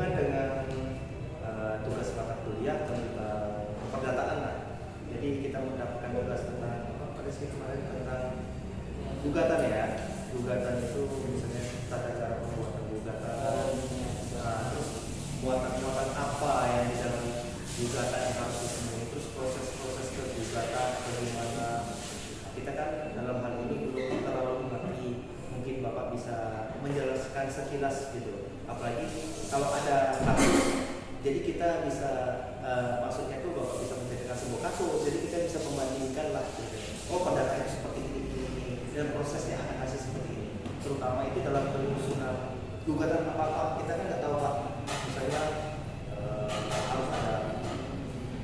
berhubungan dengan tugas mata kuliah tentang perdataan lah. Jadi kita mendapatkan tugas tentang apa pada sih kemarin tentang gugatan ya. Gugatan itu misalnya tata cara pembuatan gugatan, terus muatan-muatan apa yang di dalam gugatan yang harus dipenuhi, terus proses-proses ke gugatan bagaimana. Kita kan dalam hal ini belum terlalu mengerti, mungkin Bapak bisa menjelaskan sekilas gitu. Apalagi kalau ada kasus, jadi kita bisa maksudnya itu Bapak bisa menjadikan sebuah kasus, jadi kita bisa membandingkan lah gitu. Oh pendataannya seperti ini dan prosesnya akan hasil seperti ini. Terutama itu dalam penyusunan gugatan apa kita kan nggak tahu Pak. Misalnya harus ada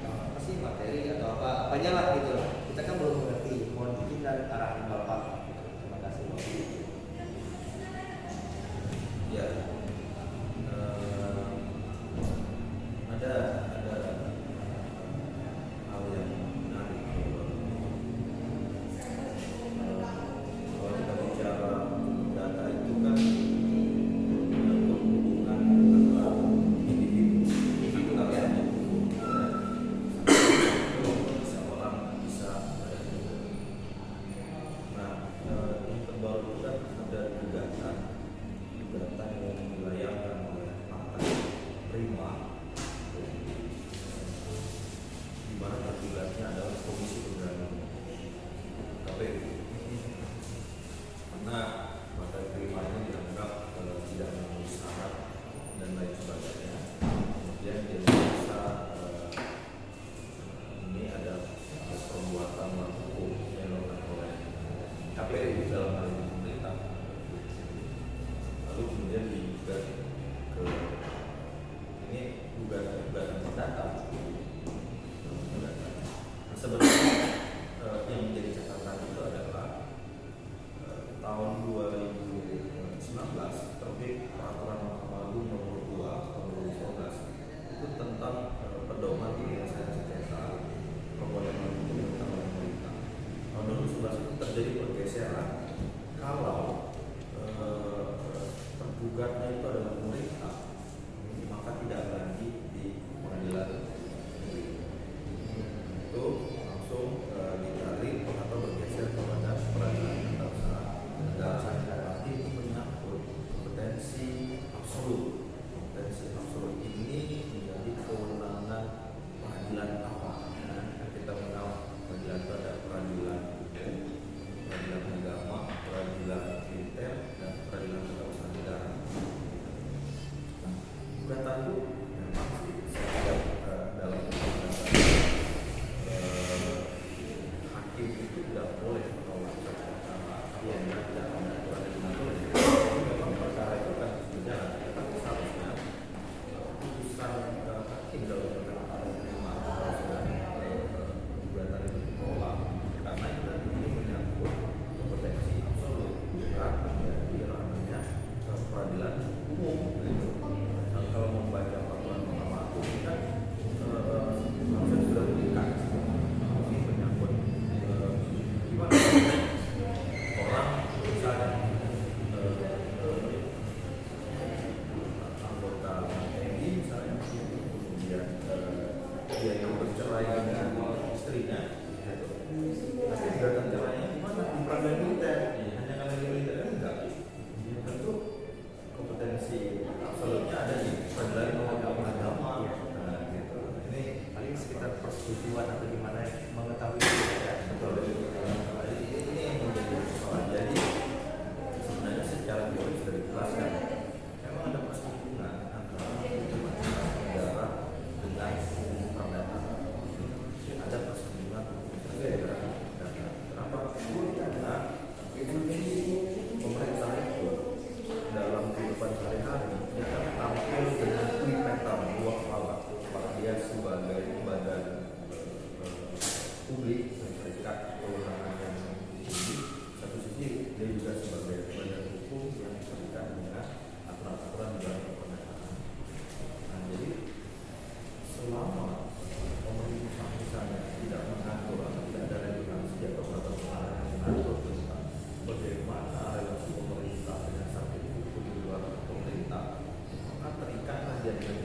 apa sih materi atau apanya lah gitu. Kita kan belum mengerti. Mohon izin dan arahan Bapak. Terima kasih Bapak. Ya. Ada hal yang menarik kalau kita bicara data itu kan menyangkut hubungan antara individu kalian seorang bisa yang terbaru kan ada gugatan yang dilayangkan oleh partai Prima, di mana tergugatnya adalah Komisi Pemilihan KPU. Karena partai Prima ini dianggap tidak memenuhi syarat dan lain sebagainya. Kemudian dia merasa ini ada perbuatan melawan hukum yang dilakukan oleh KPU dalam hal ini pemerintah. Lalu kemudian digugat ke ini gugatan perdata. Sebenarnya yang menjadi catatan itu adalah tahun 2019 terbit peraturan Mahkamah Agung nomor 2 tahun 2019 itu tentang pedoman penyelesaian sengketa perbuatan hukum tentang pemerintah. Tahun 2011 itu terjadi pergeseran kalau tergugatnya itu adalah pemerintah, maka tidak lagi di pengadilan negeri. Itu langsung ditarik atau bergeser kepada peradilan tata usaha negara. Itu menyangkut kompetensi absolut. Kompetensi absolut ini menjadi kewenangan peradilan apa? Kita mengenal peradilan itu ada peradilan hukum, peradilan agama, peradilan militer, dan peradilan tata usaha negara. Gugatan itu memang setiap dalam hakim itu tidak boleh menolak yang tidak ada aturan yang mengatur. Jadi memang perkara itu kan berjalan. Seharusnya putusan hakim dalam perkara Prima gugatan itu ditolak karena ini menyangkut kompetensi absolut, bukan menjadi ranahnya peradilan umum. Kalau membaca peraturan Mahkamah Agung ini kan harusnya sudah berikan ini menyangkut gimana orang misalnya anggota TNI misalnya kemudian dia yang bercerai dengan istrinya pasti gugatan cerainya gimana di peradilan militer hanya karena militer kan enggak tentu kompetensi absolutnya ada di peradilan agama gitu. Ini paling sekitar persetujuan atau gimana mengetahui ya. Betul. Ini yang menjadi persoalan. Jadi sebenarnya secara teori sudah dijelaskan memang ada persetujuan antara negara dengan perdata. Ada persetujuan negara. Kenapa? Karena pemerintah itu dalam kehidupan sehari-hari dia akan tampil dengan trimetal dua kepala. Dia sebagai badan publik serikat kewenangan yang tinggi, satu sisi dia juga sebagai badan hukum yang serikat dengan aturan-aturan dalam pemerintahan. Nah, jadi selama pemerintah misalnya tidak mengatur atau tidak ada regulasi atau peraturan yang mengatur tentang bagaimana relasi pemerintah dengan satu hukum di luar pemerintah, maka terikatlah dia dengan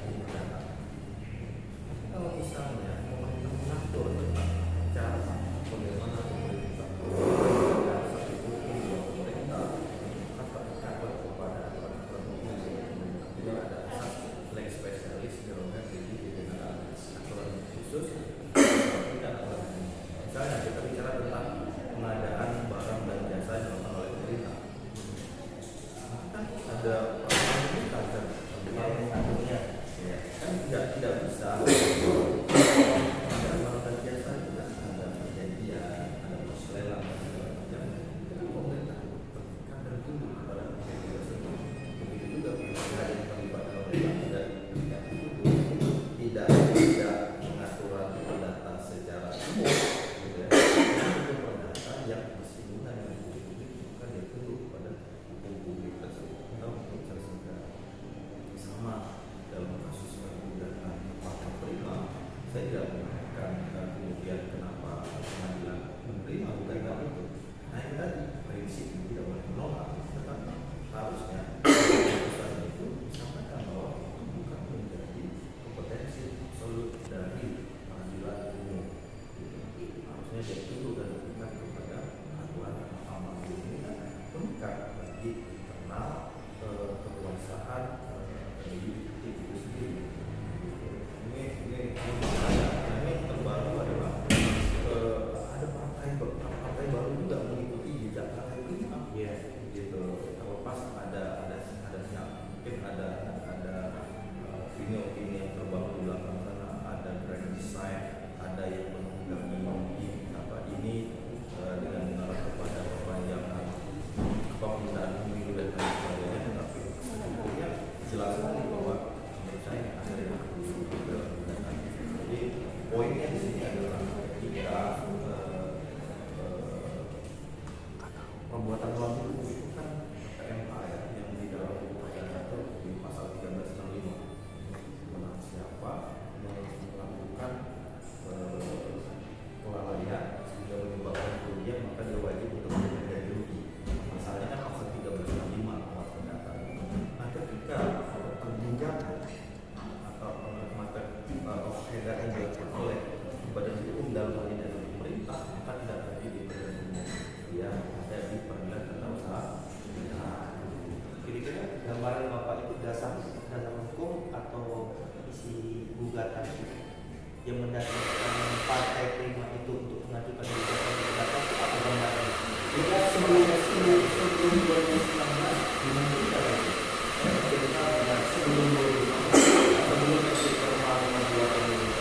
dasar hukum atau isi gugatan yang mendasarkan partai prima itu untuk mengajukan gugatan itu apa gambaran? Kita sebelum 2019 dengan kita lagi. Kita sebelum 2019 sebelum SC formal membuat ini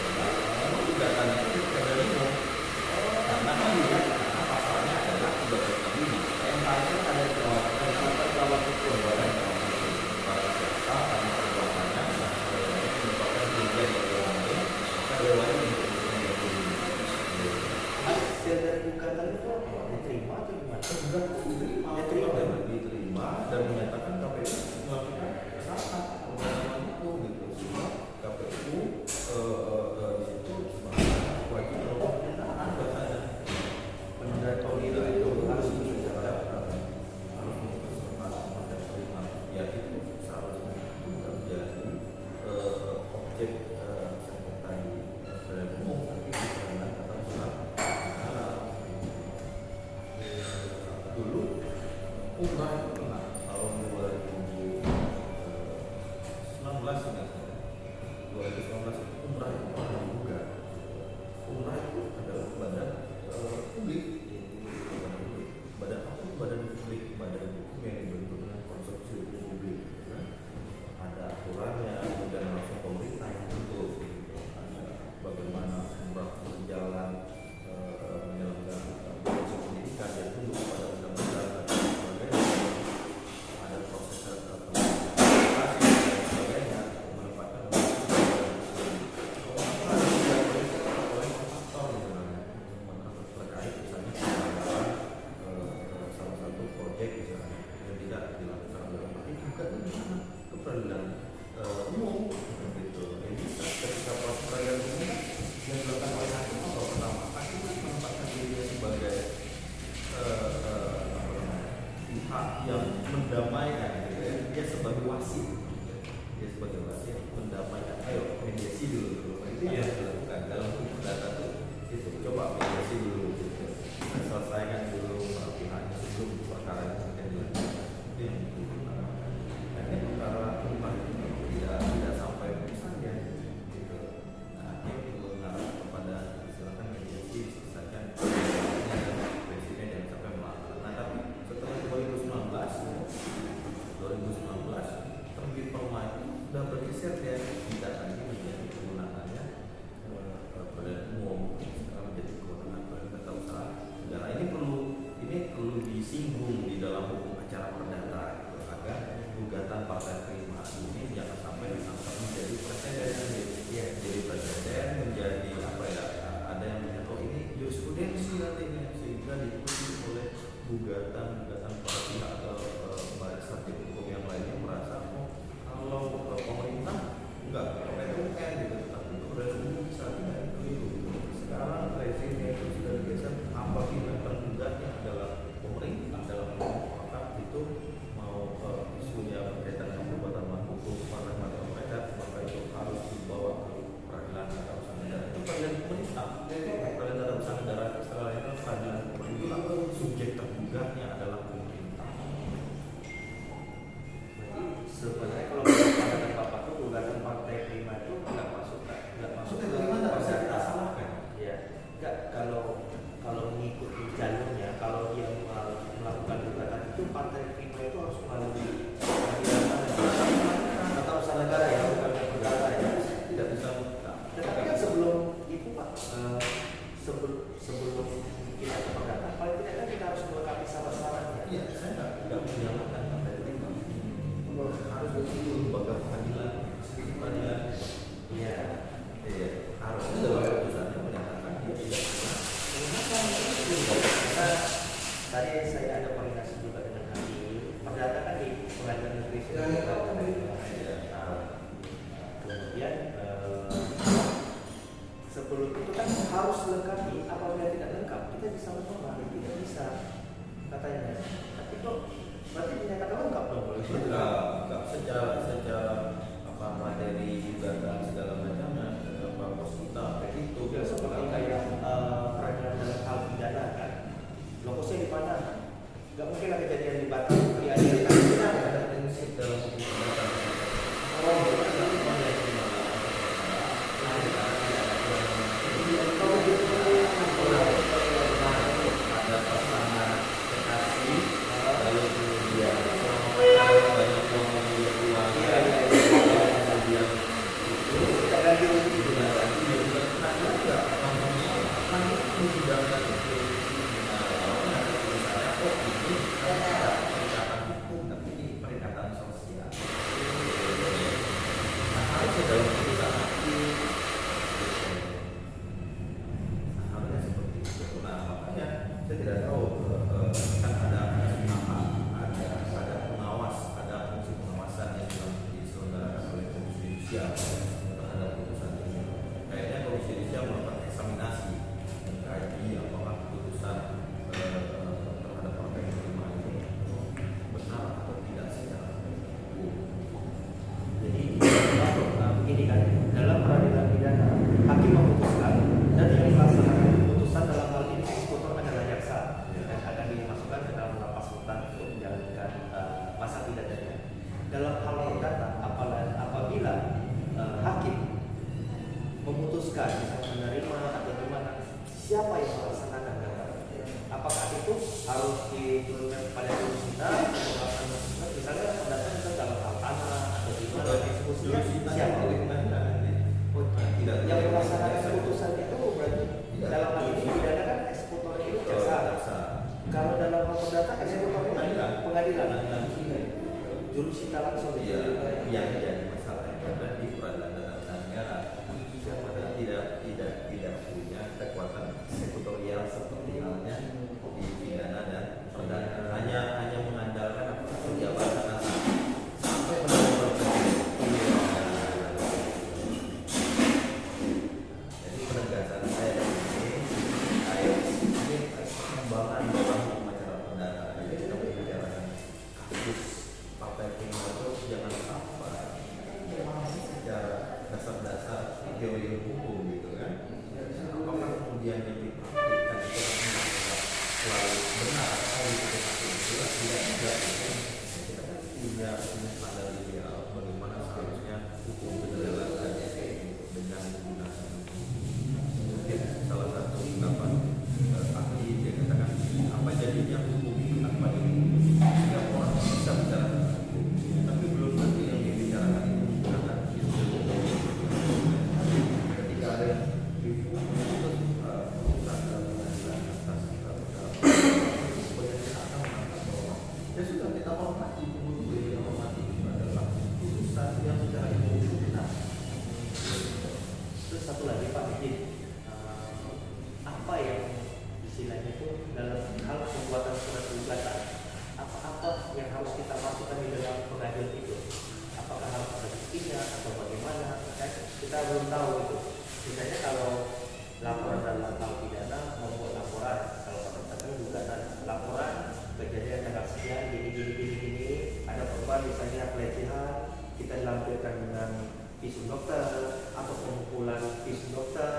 gugatannya itu ada demo. Karena kan juga karena pasalnya adalah gugatan kami. MK itu ada kawan hukum para jasa karena perbuatannya merupakan kerugian bagi orang lain, maka dewan untuk Hasil dari gugatan itu apa? Diterima atau gimana? sudah diterima dan menyatakan KPU melakukan kesalahan pemberantasan hukum gitu. Sehingga KPU di situ wajib melakukan penyitaan bahasanya. Penundaan Tidak pemilu itu itu harus harus disertai harus memperketat dan terima. Ya itu seharusnya itu menjadi objek sengketa di badan umum, tapi karena kata surat dulu umrah itu pernah tahun 2019 ingat saya 2019 itu umrah itu pernah juga. Umrah itu adalah badan publik, badan apa? Badan publik, badan hukum yang dibentuk dengan konsepsi hukum publik, kan? Ada aturannya, kemudian langsung pemerintah yang bentuk, gitu. Ada bagaimana umrah berjalan, menyelenggarakan proses pendidikan yang tunduk pada undang-undang dan sebagainya. Ada proses administrasi dan sebagainya, menempatkan terkait misalnya salah satu proyek misalnya yang tidak dilakukan oleh pemerintah juga ke peradilan umum gitu. Jadi ketika proses peradilan umum yang dilakukan oleh hakim atau pertama hakim menempatkan dirinya sebagai pihak yang mendamaikan gitu ya. Dia sebagai wasit, dia sebagai wasit mendamaikan. Ayo mediasi dulu itu yang harus dilakukan dalam hukum perdata itu coba mediasi dulu gitu. Selesaikan dulu pihaknya sebelum perkara itu akan dilanjutkan. Itu yang akhirnya perkara rumah itu tidak sampai misalnya gitu. Nah, hakim mengarah kepada silakan mediasi selesaikan presiden yang sampai melanggar. Nah, tapi setelah 2019 terbit perma itu sudah bergeser ya, tidak lagi menjadi kewenangannya badan umum, sekarang menjadi kewenangan badan tata usaha negara. Ini perlu disinggung di dalam hukum acara perdata gitu, agar gugatan partai prima ini jangan sampai ditangkap menjadi presiden, ya, jadi presiden menjadi apa ya? Ada yang melihat oh ini jurisprudensi nantinya sehingga diikuti oleh gugatan para pihak atau baris hakim hukum yang lainnya merasa oh kalau pemerintah enggak PTUN gitu, tapi badan umum bisa tidak itu. Sekarang rezimnya itu sudah digeser, apabila penggugatnya adalah pemerintah dalam maka itu mau isunya berkaitan dengan perbuatan melawan hukum pada mata mereka, maka itu harus dibawa ke peradilan tata usaha negara. Itu peradilan pemerintah, peradilan tata usaha negara setelah itu peradilan pemerintah, subjek tergugatnya adalah pemerintah. Berarti sebenarnya kalau pada Bapak tuh gugatan partai prima itu nggak masuk Dari mana bisa kita salahkan? ya nggak kalau mengikuti jalurnya, kalau dia melakukan gugatan itu partai prima itu harus melalui peradilan tata usaha negara ya, bukan perdata ya. Tidak bisa buka. Tetapi kan sebelum itu Pak, sebelum kita ke perdata, paling tidak kan kita harus melengkapi syarat-syaratnya. Iya, saya tidak menyalahkan partai prima. Harus betul lembaga pengadilan, pengadilan. Iya. Iya, harusnya dalam putusannya menyatakan dia tidak pernah. Kita tadi saya ada koordinasi juga dengan hakim perdata kan di pengadilan negeri kemudian sebelum itu kan harus lengkapi, apabila tidak lengkap kita bisa menolak, tidak bisa katanya. Tapi kok berarti dinyatakan lengkap dong? Enggak, secara masuk dalam putusan hakim. Harusnya seperti itu. Nah makanya saya tidak tahu kan ada pengawas, ada fungsi pengawasan yang diselenggarakan oleh Komisi Judisial terhadap putusan ini. Kayaknya Komisi Judisial melakukan eksaminasi mengkaji apakah putusan terhadap partai yang terima ini benar atau tidak secara hukum. Jadi begini kan, dalam peradilan pidana hakim memutuskan dan yang dilaksanakan putusan dalam hal ini eksekutor adalah jaksa dan akan dimasukkan ke dalam lapas rutan untuk menjalankan masa pidananya. Dalam hal perdata, apabila hakim memutuskan misalnya menerima atau gimana, siapa yang melaksanakan data? Apakah itu harus diturunkan kepada jurusita atau misalnya perdata itu dalam hal tanah atau gimana eksekusinya siapa? Oh, Tidak. yang melaksanakan putusan itu berarti dalam hal ini pidana kan eksekutor itu jaksa. Kalau dalam hal perdata eksekutor pengadilan. Jurusita langsung. Iya, yang jadi masalah itu ada di peradilan tata negara. Padahal tidak punya kekuatan eksekutorial seperti halnya di pidana dan perdata. Hanya mengandalkan jabatan atas sampai pada jadi penegasan saya di sini terkait pengembangan dalam acara perdata. Jadi kita membicarakan kasus partai prima itu jangan sampai secara dasar-dasar teori hukum gitu kan. Apakah kemudian yang dipraktikkan itu selalu benar atau itu tidak juga. Kita kan punya standar ideal bagaimana seharusnya hukum itu dijalankan dengan menggunakan mungkin salah satu ungkapan ahli dia katakan apa jadinya hukum tanpa ini setiap orang bisa bicara hukum tapi belum tentu yang dibicarakan itu menggunakan ilmu. Ketika ada yang review putusan pengadilan atas ya sudah kita hormati dulu kita hormati itu adalah putusan yang secara ilmu benar. Terus satu lagi Pak Bikin, apa yang istilahnya itu dalam hal pembuatan surat gugatan, apa yang harus kita masukkan di dalam pengajuan itu? Apakah harus ada buktinya atau bagaimana? Kan kita belum tahu itu. Misalnya kalau laporan dalam hal pidana membuat laporan, kalau katakan gugatan laporan kejadian tanggal sekian gini ada korban misalnya pelecehan, kita lampirkan dengan visum dokter atau pemukulan visum dokter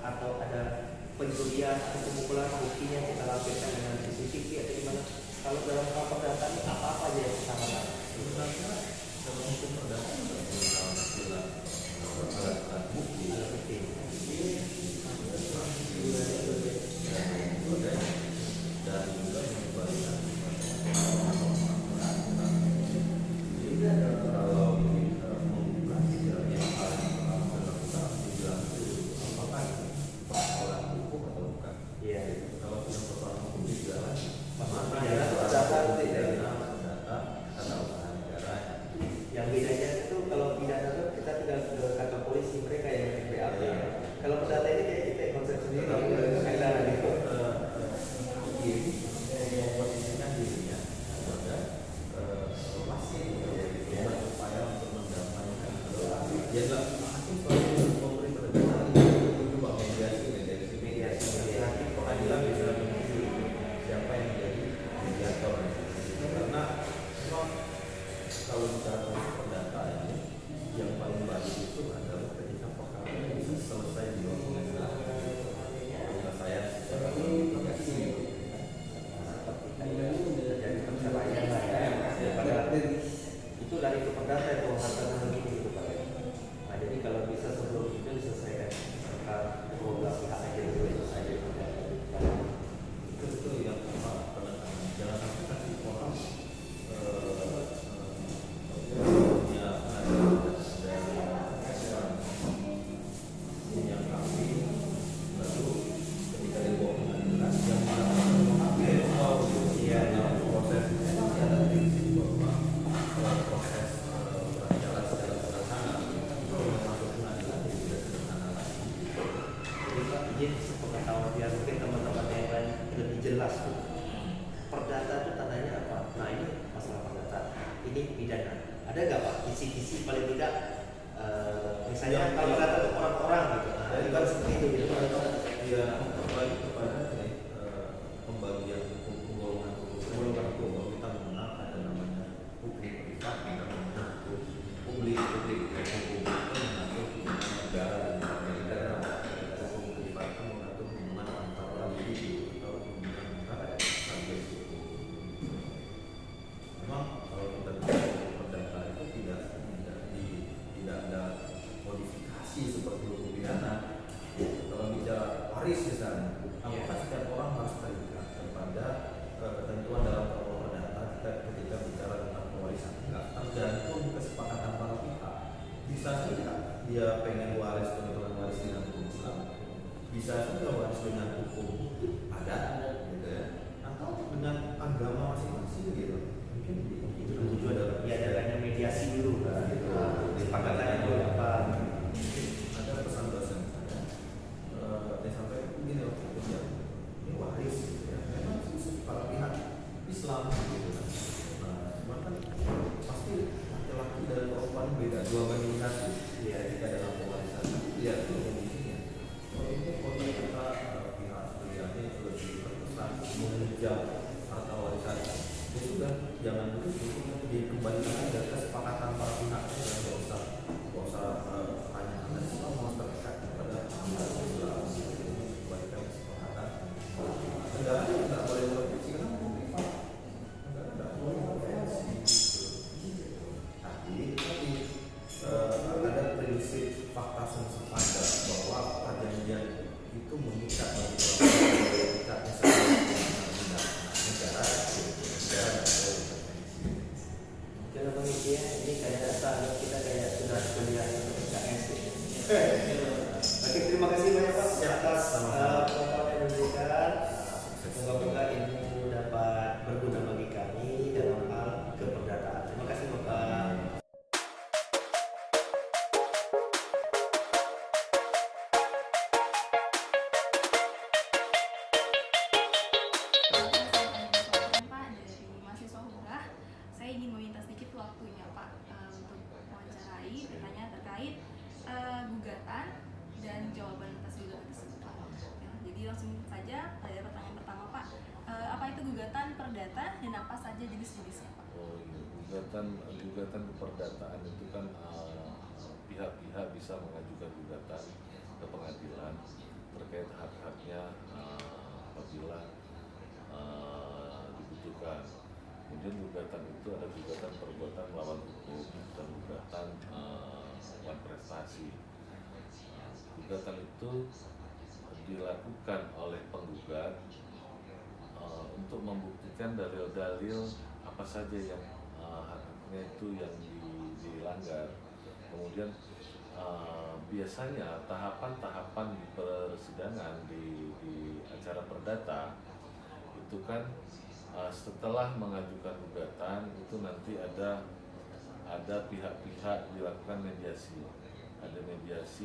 atau ada pencurian atau pemukulan buktinya kita lampirkan dengan CCTV atau gimana. Kalau dalam hal perdata ini apa aja yang kita lakukan? Sebenarnya dalam hukum perdata alat bukti dan juga mengembalikan kalau membuka yang paling dilakukan apakah persoalan hukum atau bukan? Iya. Kalau sudah persoalan hukum tidak lagi. Maksudnya Data usaha negara. yang bedanya itu kalau pidana itu kita tinggal ke kantor polisi, mereka yang BAP. Kalau perdata ini kayak kita konsep sendiri ada gitu. Ini memposisikan dirinya pada masih berupaya untuk mendamaikan dia dalam hakim selalu memberi penegasan itu coba mediasi hakim pengadilan bisa memilih siapa yang menjadi mediator karena memang kalau bicara perdata ini yang paling baik itu adalah ketika perkara bisa selesai di luar pengadilan penyelesaian secara mediasi. Jadi perceraian lah ya. Padahal itu dari itu perdata itu harta begini gitu Pak. Nah jadi kalau bisa misalnya kalau data untuk orang-orang gitu, nah, itu kan seperti itu gitu. Ya, apalagi kepada pembagian golongan hukum. Kalau kita mengenal ada namanya hukum privat, ada namanya hukum publik. Hukum publik itu mengatur hubungan negara dan negara. Hukum privat itu mengatur hubungan antara individu atau hubungan antara subjek hukum. Memang kalau kita bicara perdata itu tidak ada modifikasi seperti hukum pidana. Kalau bicara waris misalnya, apakah setiap orang harus terikat kepada ketentuan dalam KUH perdata ketika bicara tentang pewarisan? Enggak, tergantung kesepakatan para pihak. Bisa saja dia pengen waris kebetulan waris dengan hukum Islam, bisa juga waris dengan hukum adat, gitu ya, atau dengan agama masing-masing gitu. Mungkin itu tujuan adalah Ya adanya mediasi dulu kan, gitu. kesepakatannya dulu apa? Ada pesan dosen saya, dia sampaikan begini waktu itu ya, ini waris gitu ya, memang sih para pihak Islam gitu kan. Nah, cuma kan pasti laki-laki dan perempuan beda, dua banding satu ya jika dalam pewarisan. Lihat tuh kondisinya. Kalau ini kondisi kita pihak pilihannya lebih berkesan mengejar harta warisan, ya sudah jangan dulu dikembalikan aja kesepakatan para pihak, nggak usah hanya Islam mau terikat kepada Islam, kembalikan kesepakatan. Negara tidak boleh merevisi karena hukum privat, negara tidak boleh merevisi. Tapi ada prinsip fakta sempadan bahwa perjanjian itu mengikat bagi ikatnya negara Mungkin apa ya, ini kayak data kita kayak sudah kuliah KS. Oke, terima kasih banyak Pak atas pengetahuan yang diberikan. Semoga ilmu dapat berguna bagi kami dalam hal keperdataan. Terima kasih Bapak. Pak dari mahasiswa Hurah, saya ingin meminta sedikit waktunya Pak untuk mewawancarai pertanyaan terkait gugatan dan jawaban atas gugatan tersebut Pak. Ya, jadi langsung saja pada pertanyaan pertama Pak, apa itu gugatan perdata dan apa saja jenis-jenisnya Pak? Oh iya, gugatan keperdataan itu kan pihak-pihak bisa mengajukan gugatan ke pengadilan terkait hak-haknya apabila dibutuhkan. Kemudian gugatan itu ada gugatan perbuatan melawan hukum dan gugatan melawan prestasi. Gugatan itu dilakukan oleh penggugat untuk membuktikan dalil-dalil apa saja yang haknya itu yang dilanggar. Kemudian biasanya tahapan-tahapan di persidangan di acara perdata itu kan setelah mengajukan gugatan itu nanti ada pihak-pihak dilakukan mediasi,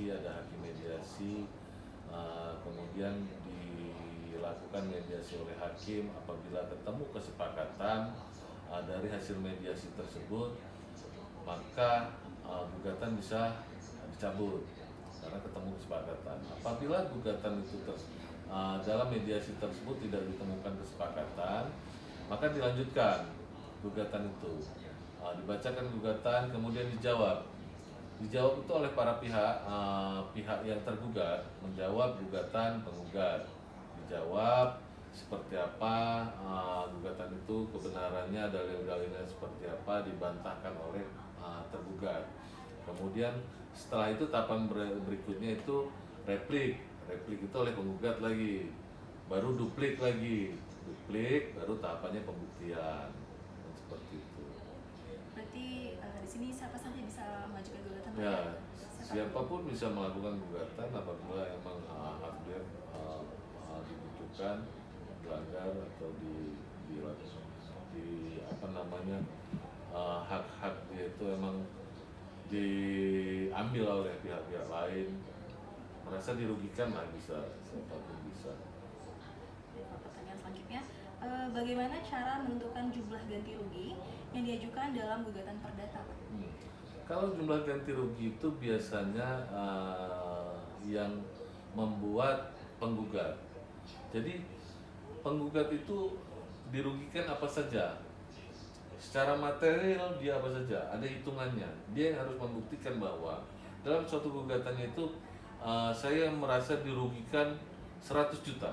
ada hakim mediasi, kemudian dilakukan mediasi oleh hakim. Apabila ketemu kesepakatan dari hasil mediasi tersebut, maka gugatan bisa dicabut karena ketemu kesepakatan. Apabila gugatan itu dalam mediasi tersebut tidak ditemukan kesepakatan, maka dilanjutkan gugatan itu, dibacakan gugatan, kemudian dijawab itu oleh para pihak yang tergugat, menjawab gugatan penggugat, dijawab seperti apa gugatan itu, kebenarannya, dalil-dalilnya seperti apa, dibantahkan oleh tergugat. Kemudian setelah itu tahapan berikutnya itu replik itu oleh penggugat lagi, baru duplik baru tahapannya pembuktian. Seperti itu. Berarti di sini siapa saja bisa mengajukan gugatan? Ya, siapapun bisa melakukan gugatan apabila emang update dibutuhkan, dilanggar atau hak-hak dia itu emang diambil oleh pihak-pihak lain, merasa dirugikan lah, bisa, siapapun bisa. Pertanyaan selanjutnya, bagaimana cara menentukan jumlah ganti rugi yang diajukan dalam gugatan perdata Pak? Kalau jumlah ganti rugi itu biasanya yang membuat penggugat. Jadi penggugat itu dirugikan apa saja. Secara material dia apa saja, ada hitungannya. Dia yang harus membuktikan bahwa dalam suatu gugatannya itu saya merasa dirugikan 100 juta.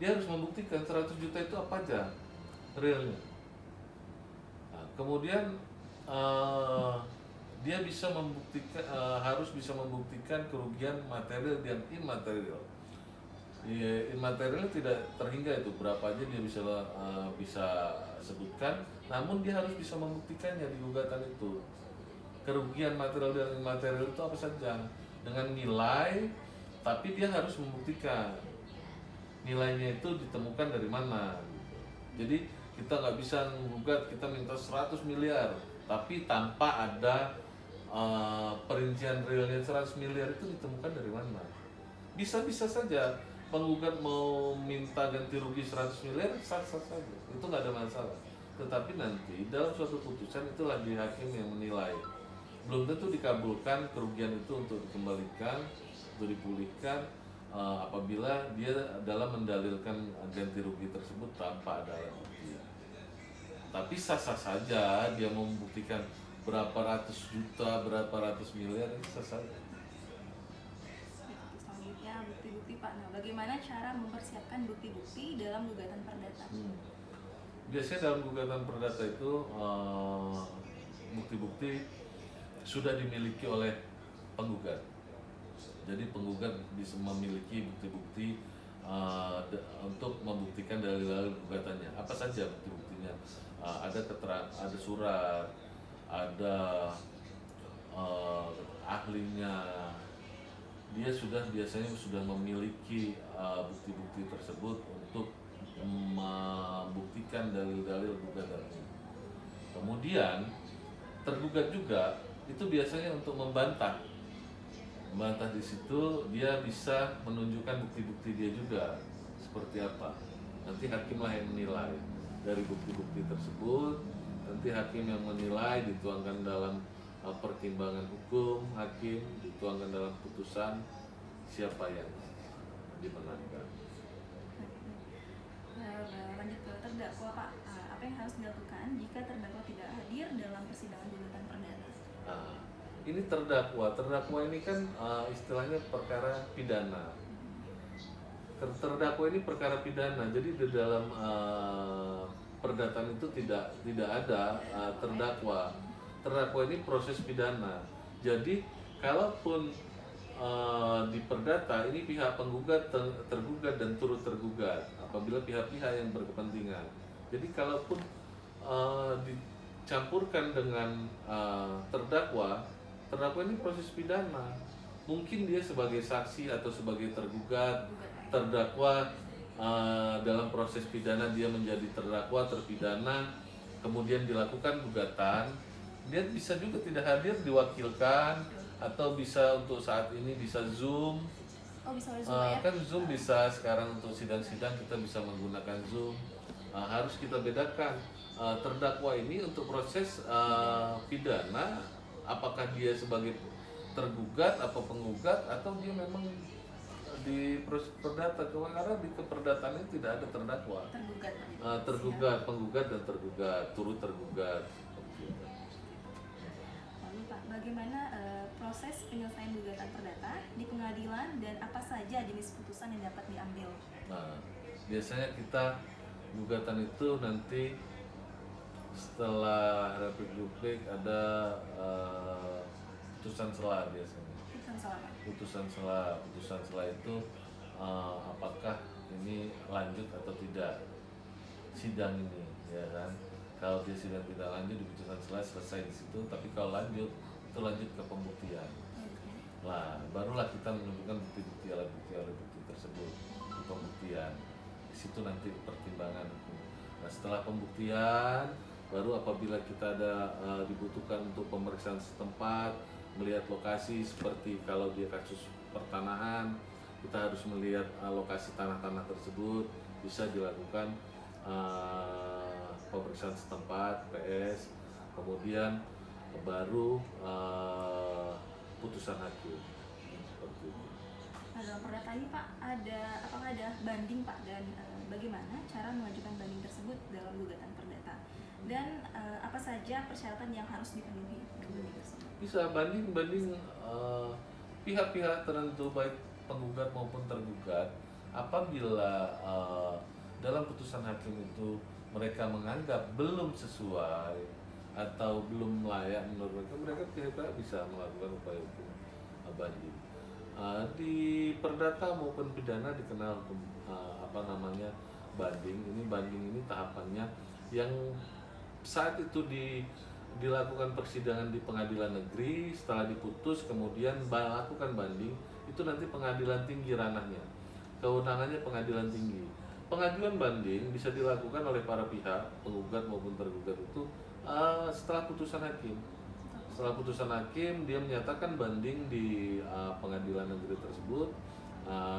Dia harus membuktikan 100 juta itu apa aja realnya. Nah, kemudian dia bisa membuktikan, harus bisa membuktikan kerugian material dan immaterial. Immaterial tidak terhingga itu berapa aja dia bisa sebutkan, namun dia harus bisa membuktikannya di gugatan itu. Kerugian material dan immaterial itu apa saja dengan nilai, tapi dia harus membuktikan nilainya itu ditemukan dari mana. Jadi kita nggak bisa menggugat, kita minta 100 miliar tapi tanpa ada perincian realnya 100 miliar itu ditemukan dari mana. Bisa-bisa saja penggugat mau minta ganti rugi 100 miliar, sah-sah saja, itu nggak ada masalah. Tetapi nanti dalam suatu putusan itu lagi hakim yang menilai. Belum tentu dikabulkan kerugian itu untuk dikembalikan, untuk dipulihkan apabila dia dalam mendalilkan ganti rugi tersebut tanpa ada alat bukti. Tapi sah-sah saja dia mau membuktikan berapa ratus juta, berapa ratus miliar, itu sah saja. Selanjutnya bukti-bukti Pak. Nah, bagaimana cara mempersiapkan bukti-bukti dalam gugatan perdata? Biasanya dalam gugatan perdata itu bukti-bukti sudah dimiliki oleh penggugat. Jadi penggugat bisa memiliki bukti-bukti untuk membuktikan dalil-dalil gugatannya. Apa saja bukti-buktinya? Ada keterangan, ada surat, ada ahlinya. Dia biasanya sudah memiliki bukti-bukti tersebut untuk membuktikan dalil-dalil gugatannya. Kemudian tergugat juga itu biasanya untuk membantah di situ dia bisa menunjukkan bukti-bukti dia juga seperti apa. Nanti hakimlah yang menilai dari bukti-bukti tersebut. Nanti hakim yang menilai, dituangkan dalam pertimbangan hukum, hakim dituangkan dalam putusan siapa yang dimenangkan. Lanjut ke terdakwa Pak. Apa yang harus dilakukan jika terdakwa tidak hadir dalam persidangan gugatan perdata? Ini terdakwa ini kan istilahnya perkara pidana. Terdakwa ini perkara pidana, jadi di dalam perdataan itu tidak ada terdakwa. Terdakwa ini proses pidana. Jadi kalaupun di perdata ini pihak penggugat, tergugat dan turut tergugat apabila pihak-pihak yang berkepentingan. Jadi kalaupun dicampurkan dengan terdakwa ini proses pidana. Mungkin dia sebagai saksi atau sebagai tergugat, terdakwa dalam proses pidana dia menjadi terdakwa, terpidana, kemudian dilakukan gugatan. Dia bisa juga tidak hadir, diwakilkan, atau bisa untuk saat ini bisa Zoom. Bisa Zoom ya? Kan Zoom bisa sekarang untuk sidang-sidang kita bisa menggunakan Zoom. Harus kita bedakan terdakwa ini untuk proses pidana, apakah dia sebagai tergugat atau penggugat atau dia memang di proses perdata. Karena di keperdataan ini tidak ada terdakwa. Tergugat, penggugat dan tergugat, turut tergugat. Lalu Pak, bagaimana proses penyelesaian gugatan perdata di pengadilan dan apa saja jenis putusan yang dapat diambil? Nah, biasanya kita gugatan itu nanti setelah replik ada putusan selah biasanya. Putusan selah itu apakah ini lanjut atau tidak sidang ini, ya kan? Kalau dia sidang tidak lanjut di putusan selah selesai di situ, tapi kalau lanjut itu lanjut ke pembuktian. Nah, barulah kita menunjukkan bukti-bukti alat bukti tersebut di pembuktian. Di situ nanti pertimbangan hukum. Nah, setelah pembuktian baru apabila kita ada dibutuhkan untuk pemeriksaan setempat, melihat lokasi seperti kalau dia kasus pertanahan, kita harus melihat lokasi tanah-tanah tersebut, bisa dilakukan pemeriksaan setempat PS. Kemudian baru putusan hakim seperti itu. Nah, dalam perdata ini Pak, apakah ada banding Pak, dan bagaimana cara mengajukan banding tersebut dalam gugatan perdata, dan apa saja persyaratan yang harus dipenuhi untuk banding tersebut? Bisa banding pihak-pihak tertentu baik penggugat maupun tergugat apabila dalam putusan hakim itu mereka menganggap belum sesuai atau belum layak menurut mereka pihak-pihak bisa melakukan upaya hukum banding. Di perdata maupun pidana dikenal banding. Banding ini tahapannya yang saat itu dilakukan persidangan di pengadilan negeri, setelah diputus kemudian lakukan banding, itu nanti pengadilan tinggi ranahnya, kewenangannya pengadilan tinggi. Pengajuan banding bisa dilakukan oleh para pihak penggugat maupun tergugat itu setelah putusan hakim. Setelah putusan hakim dia menyatakan banding di pengadilan negeri tersebut,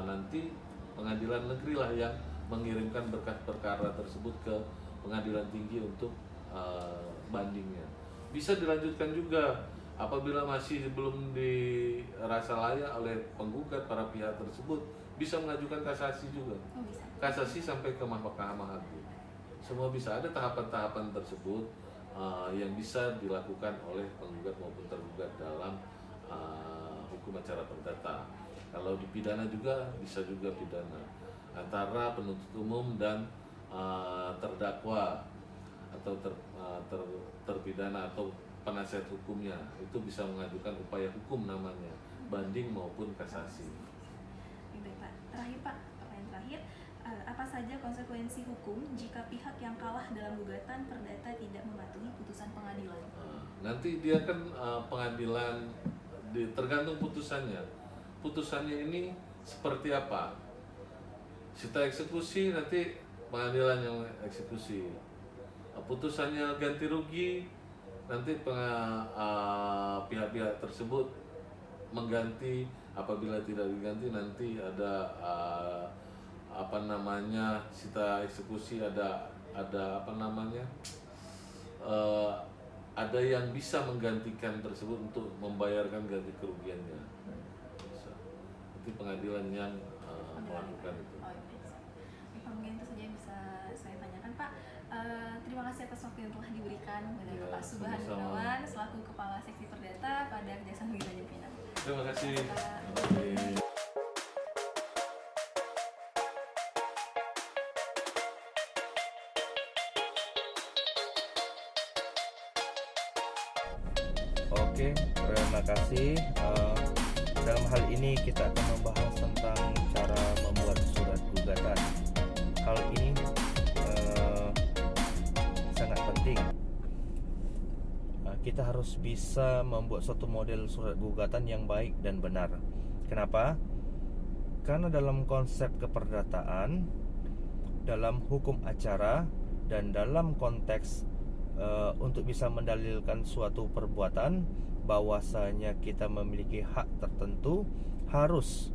nanti pengadilan negeri lah yang mengirimkan berkas perkara tersebut ke pengadilan tinggi untuk bandingnya. Bisa dilanjutkan juga apabila masih belum dirasa layak oleh penggugat, para pihak tersebut bisa mengajukan kasasi juga. Bisa. Kasasi sampai ke Mahkamah Agung. Semua bisa, ada tahapan-tahapan tersebut yang bisa dilakukan oleh penggugat maupun tergugat dalam hukum acara perdata. Kalau di pidana juga bisa juga pidana antara penuntut umum dan terdakwa atau terpidana atau penasihat hukumnya, itu bisa mengajukan upaya hukum namanya, banding maupun kasasi. Baik Pak, terakhir Pak, pertanyaan terakhir, apa saja konsekuensi hukum jika pihak yang kalah dalam gugatan perdata tidak mematuhi putusan pengadilan? Nanti dia kan pengadilan tergantung putusannya. Putusannya ini seperti apa? Sita eksekusi, nanti pengadilan yang eksekusi. Putusannya ganti rugi, nanti pihak-pihak tersebut mengganti. Apabila tidak diganti, nanti ada sita eksekusi, ada ada yang bisa menggantikan tersebut untuk membayarkan ganti kerugiannya. Bisa. Nanti pengadilan yang melakukan itu. Pak, mungkin itu saja yang bisa saya tanyakan Pak. Terima kasih atas waktu yang telah diberikan kepada Ya, Pak Subhan sama-sama. Gunawan selaku Kepala Seksi Perdata pada Kejaksaan Negeri Tanjung Pinang. Terima kasih. Oke, terima kasih. Dalam hal ini kita akan membahas tentang cara membuat surat gugatan. Hal ini sangat penting. Kita harus bisa membuat suatu model surat gugatan yang baik dan benar. Kenapa? Karena dalam konsep keperdataan, dalam hukum acara, dan dalam konteks untuk bisa mendalilkan suatu perbuatan bahwasanya kita memiliki hak tertentu, harus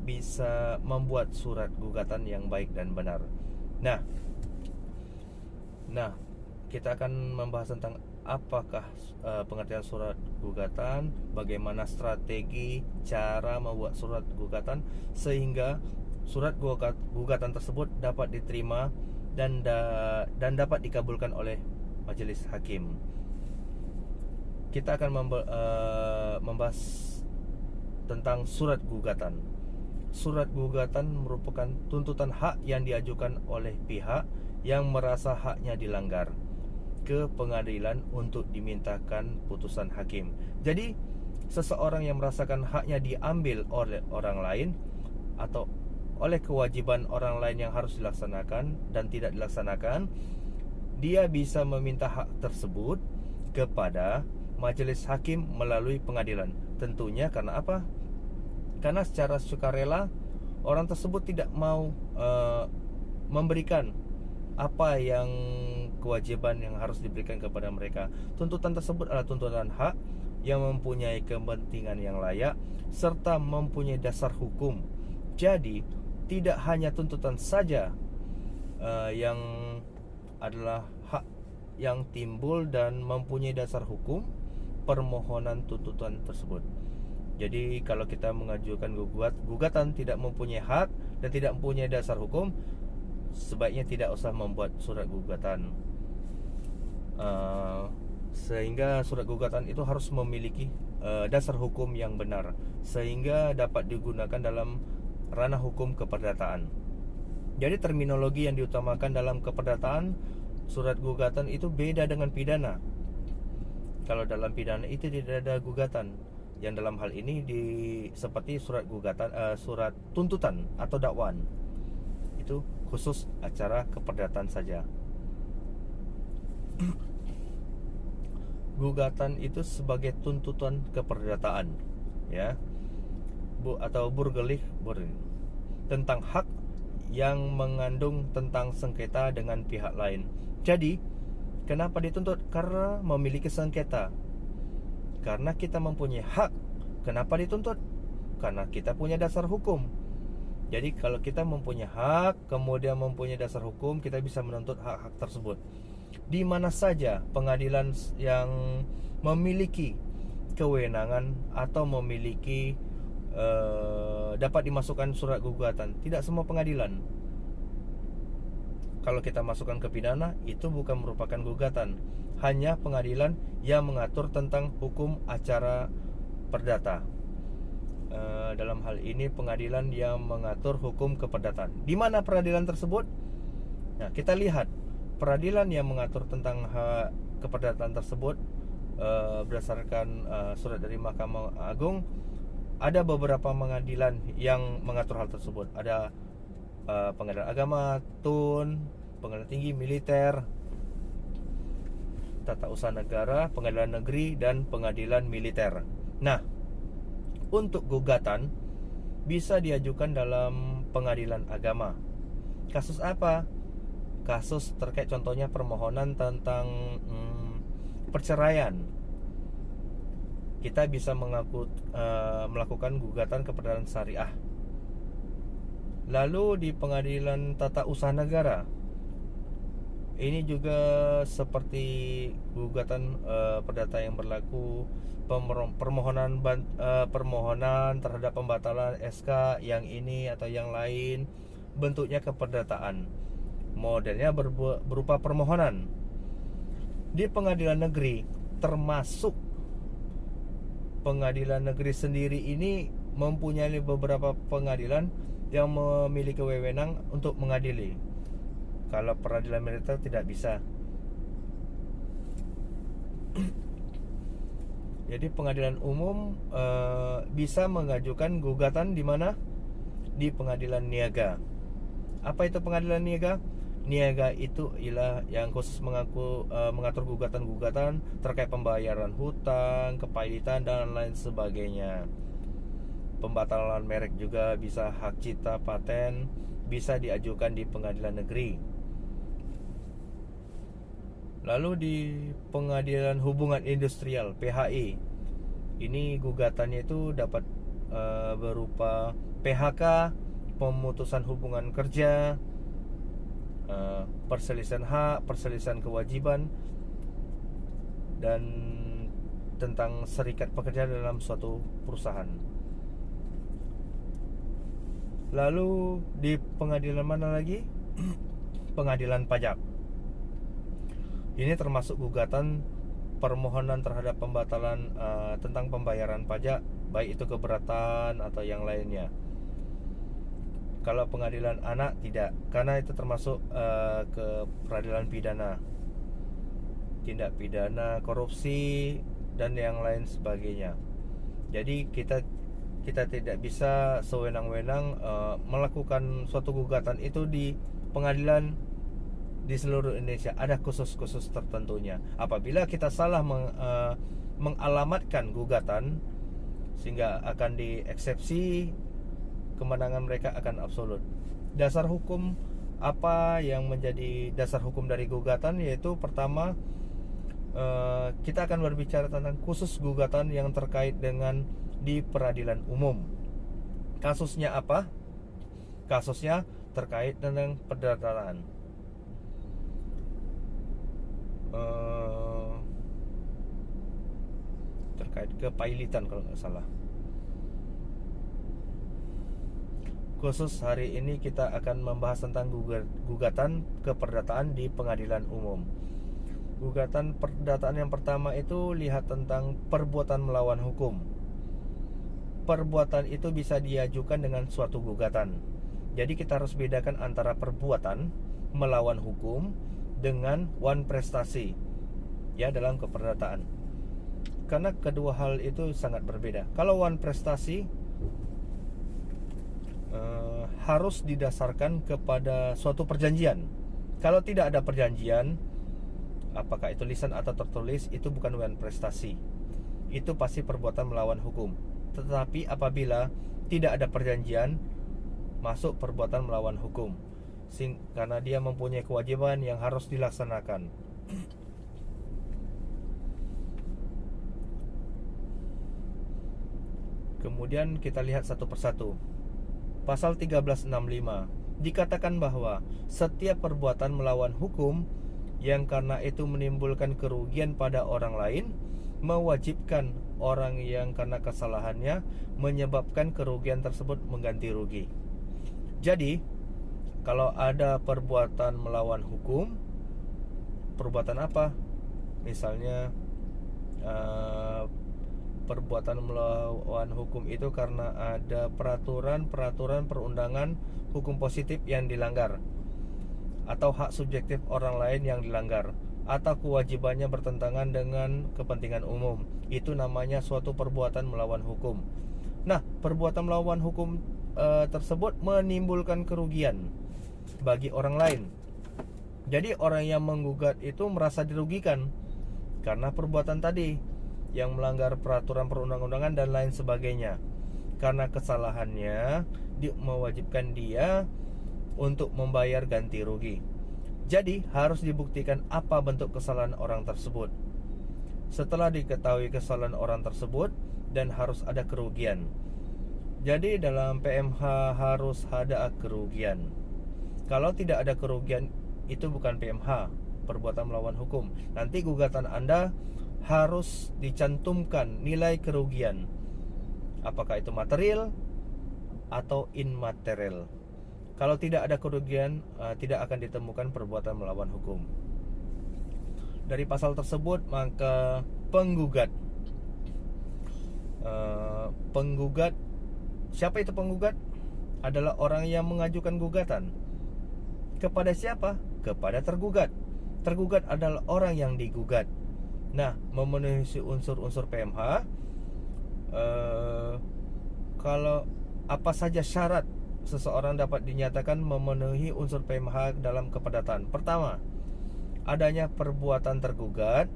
bisa membuat surat gugatan yang baik dan benar. Nah, kita akan membahas tentang apakah pengertian surat gugatan, bagaimana strategi cara membuat surat gugatan sehingga surat gugatan tersebut dapat diterima dan dapat dikabulkan oleh majelis hakim. Kita akan membahas tentang surat gugatan. Surat gugatan merupakan tuntutan hak yang diajukan oleh pihak yang merasa haknya dilanggar ke pengadilan untuk dimintakan putusan hakim. Jadi, seseorang yang merasakan haknya diambil oleh orang lain atau oleh kewajiban orang lain yang harus dilaksanakan dan tidak dilaksanakan, dia bisa meminta hak tersebut kepada majelis hakim melalui pengadilan. Tentunya karena apa? Karena secara sukarela orang tersebut tidak mau memberikan apa yang kewajiban yang harus diberikan kepada mereka. Tuntutan tersebut adalah tuntutan hak yang mempunyai kepentingan yang layak serta mempunyai dasar hukum. Jadi tidak hanya tuntutan saja yang adalah hak yang timbul dan mempunyai dasar hukum permohonan tuntutan tersebut. Jadi kalau kita mengajukan gugatan tidak mempunyai hak dan tidak mempunyai dasar hukum, sebaiknya tidak usah membuat surat gugatan. Sehingga surat gugatan itu harus memiliki dasar hukum yang benar, sehingga dapat digunakan dalam ranah hukum keperdataan. Jadi terminologi yang diutamakan dalam keperdataan surat gugatan itu beda dengan pidana. Kalau dalam pidana itu tidak ada gugatan. Yang dalam hal ini seperti surat gugatan, surat tuntutan atau dakwaan, itu khusus acara keperdataan saja. Gugatan itu sebagai tuntutan keperdataan, ya, atau burgerlich tentang hak yang mengandung tentang sengketa dengan pihak lain. Jadi, kenapa dituntut? Karena memiliki sengketa. Karena kita mempunyai hak. Kenapa dituntut? Karena kita punya dasar hukum. Jadi kalau kita mempunyai hak, kemudian mempunyai dasar hukum, kita bisa menuntut hak-hak tersebut. Di mana saja pengadilan yang memiliki kewenangan atau memiliki dapat dimasukkan surat gugatan. Tidak semua pengadilan. Kalau kita masukkan ke pidana, itu bukan merupakan gugatan. Hanya pengadilan yang mengatur tentang hukum acara perdata. Dalam hal ini pengadilan yang mengatur hukum keperdataan. Di mana peradilan tersebut? Nah, kita lihat peradilan yang mengatur tentang hak keperdataan tersebut berdasarkan surat dari Mahkamah Agung. Ada beberapa pengadilan yang mengatur hal tersebut. Ada pengadilan agama, TUN, pengadilan tinggi militer, tata usaha negara, pengadilan negeri, dan pengadilan militer. Nah, untuk gugatan bisa diajukan dalam pengadilan agama. Kasus apa? Kasus terkait contohnya permohonan tentang perceraian. Kita bisa melakukan gugatan keperdataan syariah. Lalu di pengadilan tata usaha negara, ini juga seperti gugatan perdata yang berlaku, permohonan terhadap pembatalan SK yang ini atau yang lain, bentuknya keperdataan. Modelnya berupa permohonan. Di pengadilan negeri, termasuk pengadilan negeri sendiri ini mempunyai beberapa pengadilan yang memiliki wewenang untuk mengadili. Kalau peradilan militer tidak bisa. Jadi pengadilan umum bisa mengajukan gugatan di mana? Di pengadilan niaga. Apa itu pengadilan niaga? Niaga itu ialah yang khusus mengatur gugatan-gugatan terkait pembayaran hutang, kepailitan, dan lain sebagainya. Pembatalan merek juga bisa, hak cipta, paten bisa diajukan di pengadilan negeri. Lalu di pengadilan hubungan industrial (PHI), ini gugatannya itu dapat berupa PHK, pemutusan hubungan kerja, perselisihan hak, perselisihan kewajiban, dan tentang serikat pekerja dalam suatu perusahaan. Lalu di pengadilan mana lagi? Pengadilan pajak. Ini termasuk gugatan permohonan terhadap pembatalan tentang pembayaran pajak, baik itu keberatan atau yang lainnya. Kalau pengadilan anak tidak, karena itu termasuk ke peradilan pidana, tindak pidana korupsi dan yang lain sebagainya. Jadi kita tidak bisa sewenang-wenang melakukan suatu gugatan itu di pengadilan di seluruh Indonesia. Ada khusus-khusus tertentunya. Apabila kita salah mengalamatkan gugatan, sehingga akan dieksepsi, kemenangan mereka akan absolut. Dasar hukum apa yang menjadi dasar hukum dari gugatan? Yaitu pertama, kita akan berbicara tentang khusus gugatan yang terkait dengan di peradilan umum. Kasusnya apa? Kasusnya terkait dengan perdataan. terkait kepailitan kalau nggak salah. Khusus hari ini kita akan membahas tentang gugatan keperdataan di pengadilan umum. Gugatan perdataan yang pertama itu lihat tentang perbuatan melawan hukum. Perbuatan itu bisa diajukan dengan suatu gugatan. Jadi kita harus bedakan antara perbuatan melawan hukum dengan wan prestasi ya dalam keperdataan. Karena kedua hal itu sangat berbeda. Kalau wan prestasi harus didasarkan kepada suatu perjanjian. Kalau tidak ada perjanjian, apakah itu lisan atau tertulis, itu bukan wan prestasi. Itu pasti perbuatan melawan hukum. Tetapi apabila tidak ada perjanjian, masuk perbuatan melawan hukum. Karena dia mempunyai kewajiban yang harus dilaksanakan. Kemudian kita lihat satu persatu. Pasal 1365 dikatakan bahwa setiap perbuatan melawan hukum yang karena itu menimbulkan kerugian pada orang lain mewajibkan orang yang karena kesalahannya menyebabkan kerugian tersebut mengganti rugi. Jadi, kalau ada perbuatan melawan hukum, perbuatan apa? Misalnya perbuatan melawan hukum itu karena ada peraturan perundangan hukum positif yang dilanggar, atau hak subjektif orang lain yang dilanggar, atau kewajibannya bertentangan dengan kepentingan umum. Itu namanya suatu perbuatan melawan hukum. Nah, perbuatan melawan hukum tersebut menimbulkan kerugian bagi orang lain. Jadi orang yang menggugat itu merasa dirugikan karena perbuatan tadi yang melanggar peraturan perundang-undangan dan lain sebagainya. Karena kesalahannya mewajibkan dia untuk membayar ganti rugi. Jadi harus dibuktikan apa bentuk kesalahan orang tersebut. Setelah diketahui kesalahan orang tersebut dan harus ada kerugian. Jadi dalam PMH harus ada kerugian. Kalau tidak ada kerugian, itu bukan PMH, perbuatan melawan hukum. Nanti gugatan Anda harus dicantumkan nilai kerugian, apakah itu material atau immaterial. Kalau tidak ada kerugian, tidak akan ditemukan perbuatan melawan hukum. Dari pasal tersebut, maka penggugat, siapa itu penggugat? Adalah orang yang mengajukan gugatan. Kepada siapa? Kepada tergugat. Tergugat adalah orang yang digugat. Nah, memenuhi unsur-unsur PMH, kalau apa saja syarat seseorang dapat dinyatakan memenuhi unsur PMH dalam keperdataan. Pertama, adanya perbuatan tergugat,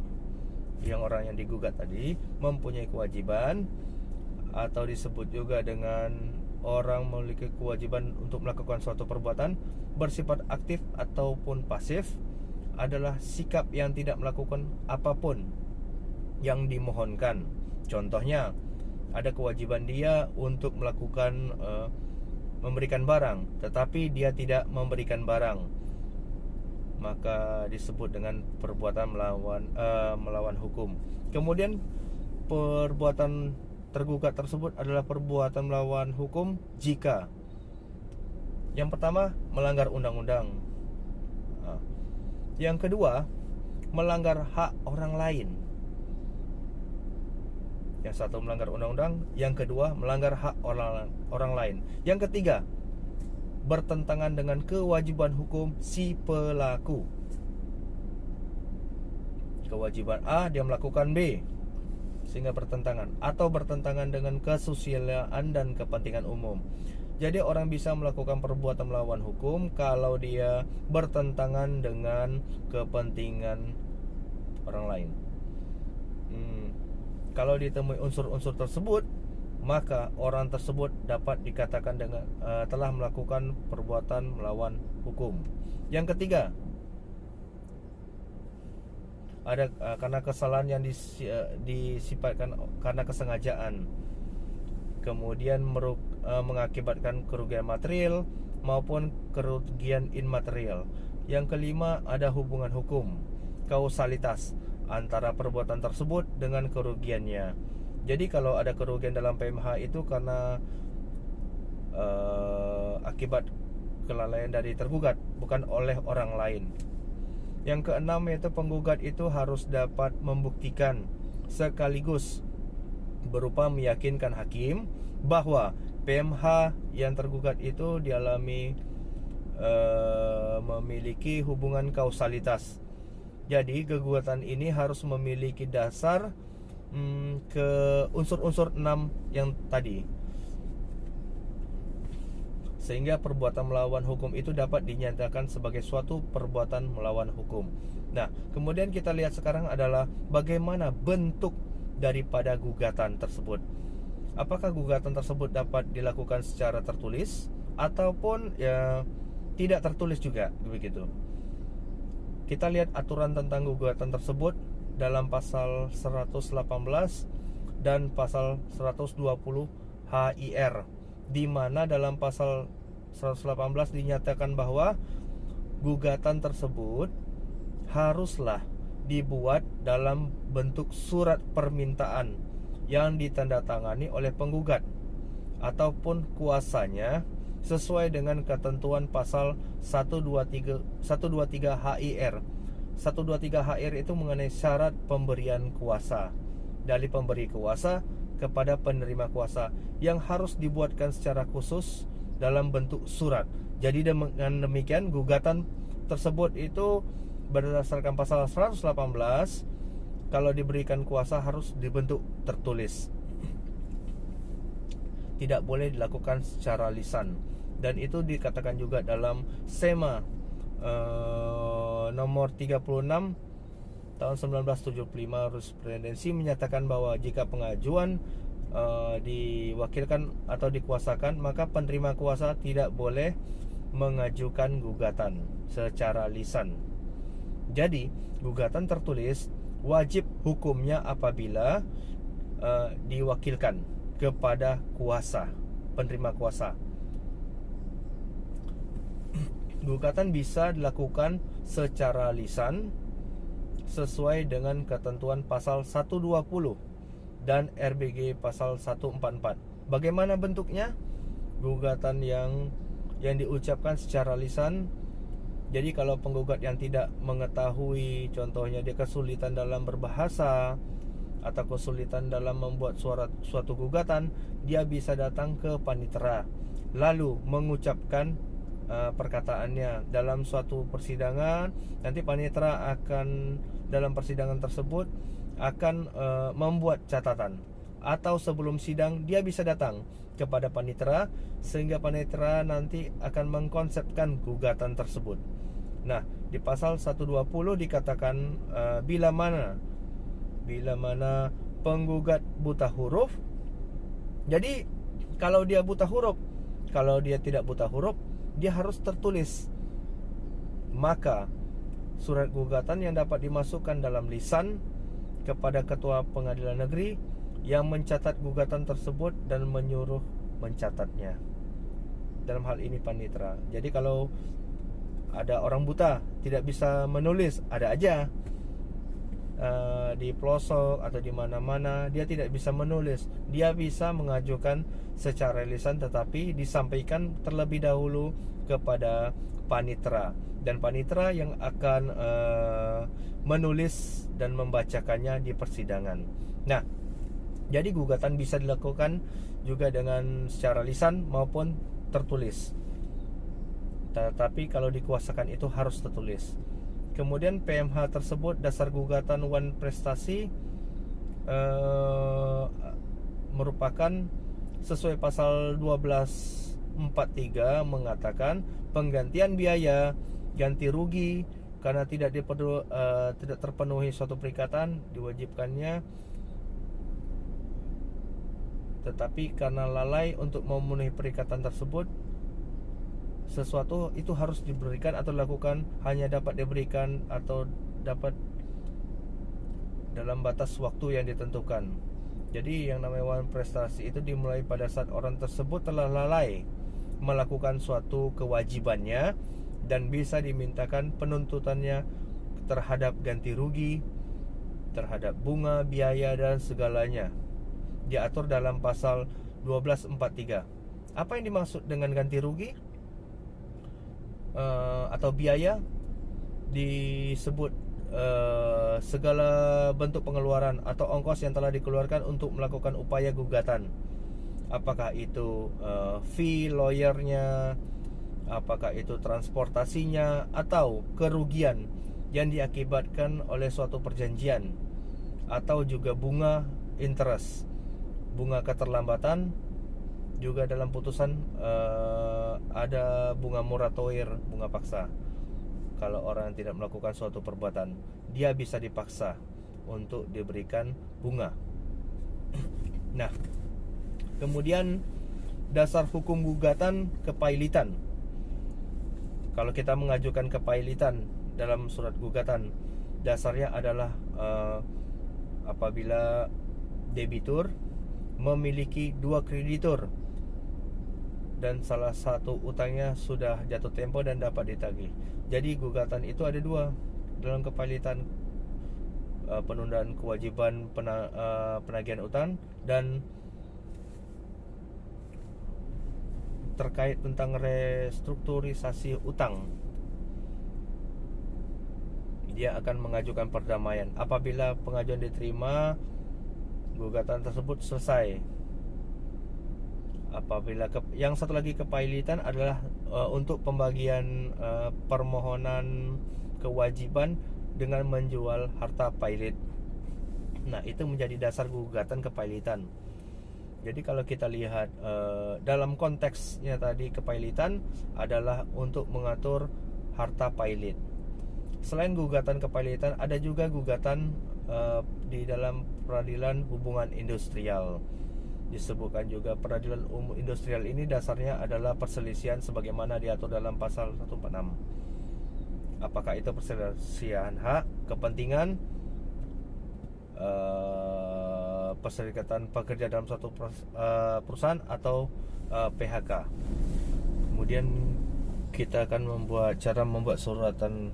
yang orang yang digugat tadi mempunyai kewajiban, atau disebut juga dengan orang memiliki kewajiban untuk melakukan suatu perbuatan bersifat aktif ataupun pasif, adalah sikap yang tidak melakukan apapun yang dimohonkan. Contohnya, ada kewajiban dia untuk melakukan memberikan barang, tetapi dia tidak memberikan barang, maka disebut dengan perbuatan melawan hukum. Kemudian perbuatan tergugat tersebut adalah perbuatan melawan hukum jika yang pertama melanggar undang-undang, yang kedua melanggar hak orang lain. Yang satu melanggar undang-undang, yang kedua melanggar hak orang lain. Yang ketiga bertentangan dengan kewajiban hukum si pelaku. Kewajiban A dia melakukan B, sehingga bertentangan, atau bertentangan dengan kesusilaan dan kepentingan umum. Jadi orang bisa melakukan perbuatan melawan hukum kalau dia bertentangan dengan kepentingan orang lain. Kalau ditemui unsur-unsur tersebut, maka orang tersebut dapat dikatakan dengan telah melakukan perbuatan melawan hukum. Yang ketiga, ada karena kesalahan yang disifatkan karena kesengajaan, kemudian mengakibatkan kerugian material maupun kerugian immaterial. Yang kelima, ada hubungan hukum. kausalitas antara perbuatan tersebut dengan kerugiannya. Jadi kalau ada kerugian dalam PMH itu karena akibat kelalaian dari tergugat, bukan oleh orang lain. Yang keenam yaitu penggugat itu harus dapat membuktikan sekaligus berupa meyakinkan hakim bahwa PMH yang tergugat itu dialami memiliki hubungan kausalitas. Jadi gugatan ini harus memiliki dasar ke unsur-unsur 6 yang tadi, sehingga perbuatan melawan hukum itu dapat dinyatakan sebagai suatu perbuatan melawan hukum. Nah, kemudian kita lihat sekarang adalah bagaimana bentuk daripada gugatan tersebut. Apakah gugatan tersebut dapat dilakukan secara tertulis ataupun ya tidak tertulis juga, begitu. Kita lihat aturan tentang gugatan tersebut dalam pasal 118 dan pasal 120 HIR, di mana dalam pasal 118 dinyatakan bahwa gugatan tersebut haruslah dibuat dalam bentuk surat permintaan yang ditandatangani oleh penggugat ataupun kuasanya sesuai dengan ketentuan pasal 123 HIR. 123 HIR itu mengenai syarat pemberian kuasa dari pemberi kuasa kepada penerima kuasa yang harus dibuatkan secara khusus dalam bentuk surat. Jadi dengan demikian gugatan tersebut itu berdasarkan pasal 118 kalau diberikan kuasa harus dibentuk tertulis. Tidak boleh dilakukan secara lisan. Dan itu dikatakan juga dalam SEMA nomor 36 tahun 1975 jurisprudensi menyatakan bahwa jika pengajuan diwakilkan atau dikuasakan, maka penerima kuasa tidak boleh mengajukan gugatan secara lisan. Jadi gugatan tertulis wajib hukumnya apabila diwakilkan kepada kuasa, penerima kuasa. Gugatan bisa dilakukan secara lisan sesuai dengan ketentuan pasal 120 dan RBG pasal 144. Bagaimana bentuknya? Gugatan yang diucapkan secara lisan. Jadi kalau penggugat yang tidak mengetahui, contohnya dia kesulitan dalam berbahasa atau kesulitan dalam membuat suatu gugatan, dia bisa datang ke panitera lalu mengucapkan perkataannya dalam suatu persidangan. Nanti panitera akan dalam persidangan tersebut akan membuat catatan, atau sebelum sidang dia bisa datang kepada panitera sehingga panitera nanti akan mengkonsepkan gugatan tersebut. Nah, di pasal 120 dikatakan bila mana penggugat buta huruf. Jadi kalau dia buta huruf, kalau dia tidak buta huruf, dia harus tertulis. Maka surat gugatan yang dapat dimasukkan dalam lisan kepada ketua pengadilan negeri yang mencatat gugatan tersebut dan menyuruh mencatatnya. Dalam hal ini panitera. Jadi kalau ada orang buta tidak bisa menulis, ada aja di pelosok atau di mana-mana dia tidak bisa menulis, dia bisa mengajukan secara lisan tetapi disampaikan terlebih dahulu kepada panitera, dan panitera yang akan menulis dan membacakannya di persidangan. Nah, jadi gugatan bisa dilakukan juga dengan secara lisan maupun tertulis. Tetapi kalau dikuasakan itu harus tertulis. Kemudian PMH tersebut dasar gugatan wan prestasi merupakan sesuai pasal 1243 mengatakan penggantian biaya ganti rugi karena tidak terpenuhi suatu perikatan diwajibkannya, tetapi karena lalai untuk memenuhi perikatan tersebut, sesuatu itu harus diberikan atau dilakukan hanya dapat diberikan atau dapat dalam batas waktu yang ditentukan. Jadi yang namanya wan prestasi itu dimulai pada saat orang tersebut telah lalai melakukan suatu kewajibannya dan bisa dimintakan penuntutannya terhadap ganti rugi, terhadap bunga, biaya dan segalanya diatur dalam pasal 1243. Apa yang dimaksud dengan ganti rugi atau biaya? Disebut segala bentuk pengeluaran atau ongkos yang telah dikeluarkan untuk melakukan upaya gugatan. Apakah itu fee lawyernya, apakah itu transportasinya, atau kerugian yang diakibatkan oleh suatu perjanjian, atau juga bunga interest, bunga keterlambatan. Juga dalam putusan ada bunga moratoir, bunga paksa. Kalau orang tidak melakukan suatu perbuatan, dia bisa dipaksa untuk diberikan bunga. Nah, kemudian dasar hukum gugatan kepailitan. Kalau kita mengajukan kepailitan dalam surat gugatan, dasarnya adalah apabila debitur memiliki 2 kreditur dan salah satu utangnya sudah jatuh tempo dan dapat ditagih. Jadi gugatan itu ada 2 dalam kepailitan, penundaan kewajiban penagihan utang dan terkait tentang restrukturisasi utang. Dia akan mengajukan perdamaian. Apabila pengajuan diterima, gugatan tersebut selesai. Apabila yang satu lagi kepailitan adalah untuk pembagian permohonan kewajiban dengan menjual harta pailit. Nah, itu menjadi dasar gugatan kepailitan. Jadi kalau kita lihat dalam konteksnya tadi, kepailitan adalah untuk mengatur harta pailit. Selain gugatan kepailitan, ada juga gugatan di dalam peradilan hubungan industrial. Disebutkan juga peradilan umum industrial ini dasarnya adalah perselisihan sebagaimana diatur dalam pasal 146. Apakah itu perselisihan hak, kepentingan, perserikatan pekerja dalam suatu perusahaan atau PHK. Kemudian kita akan membuat suratan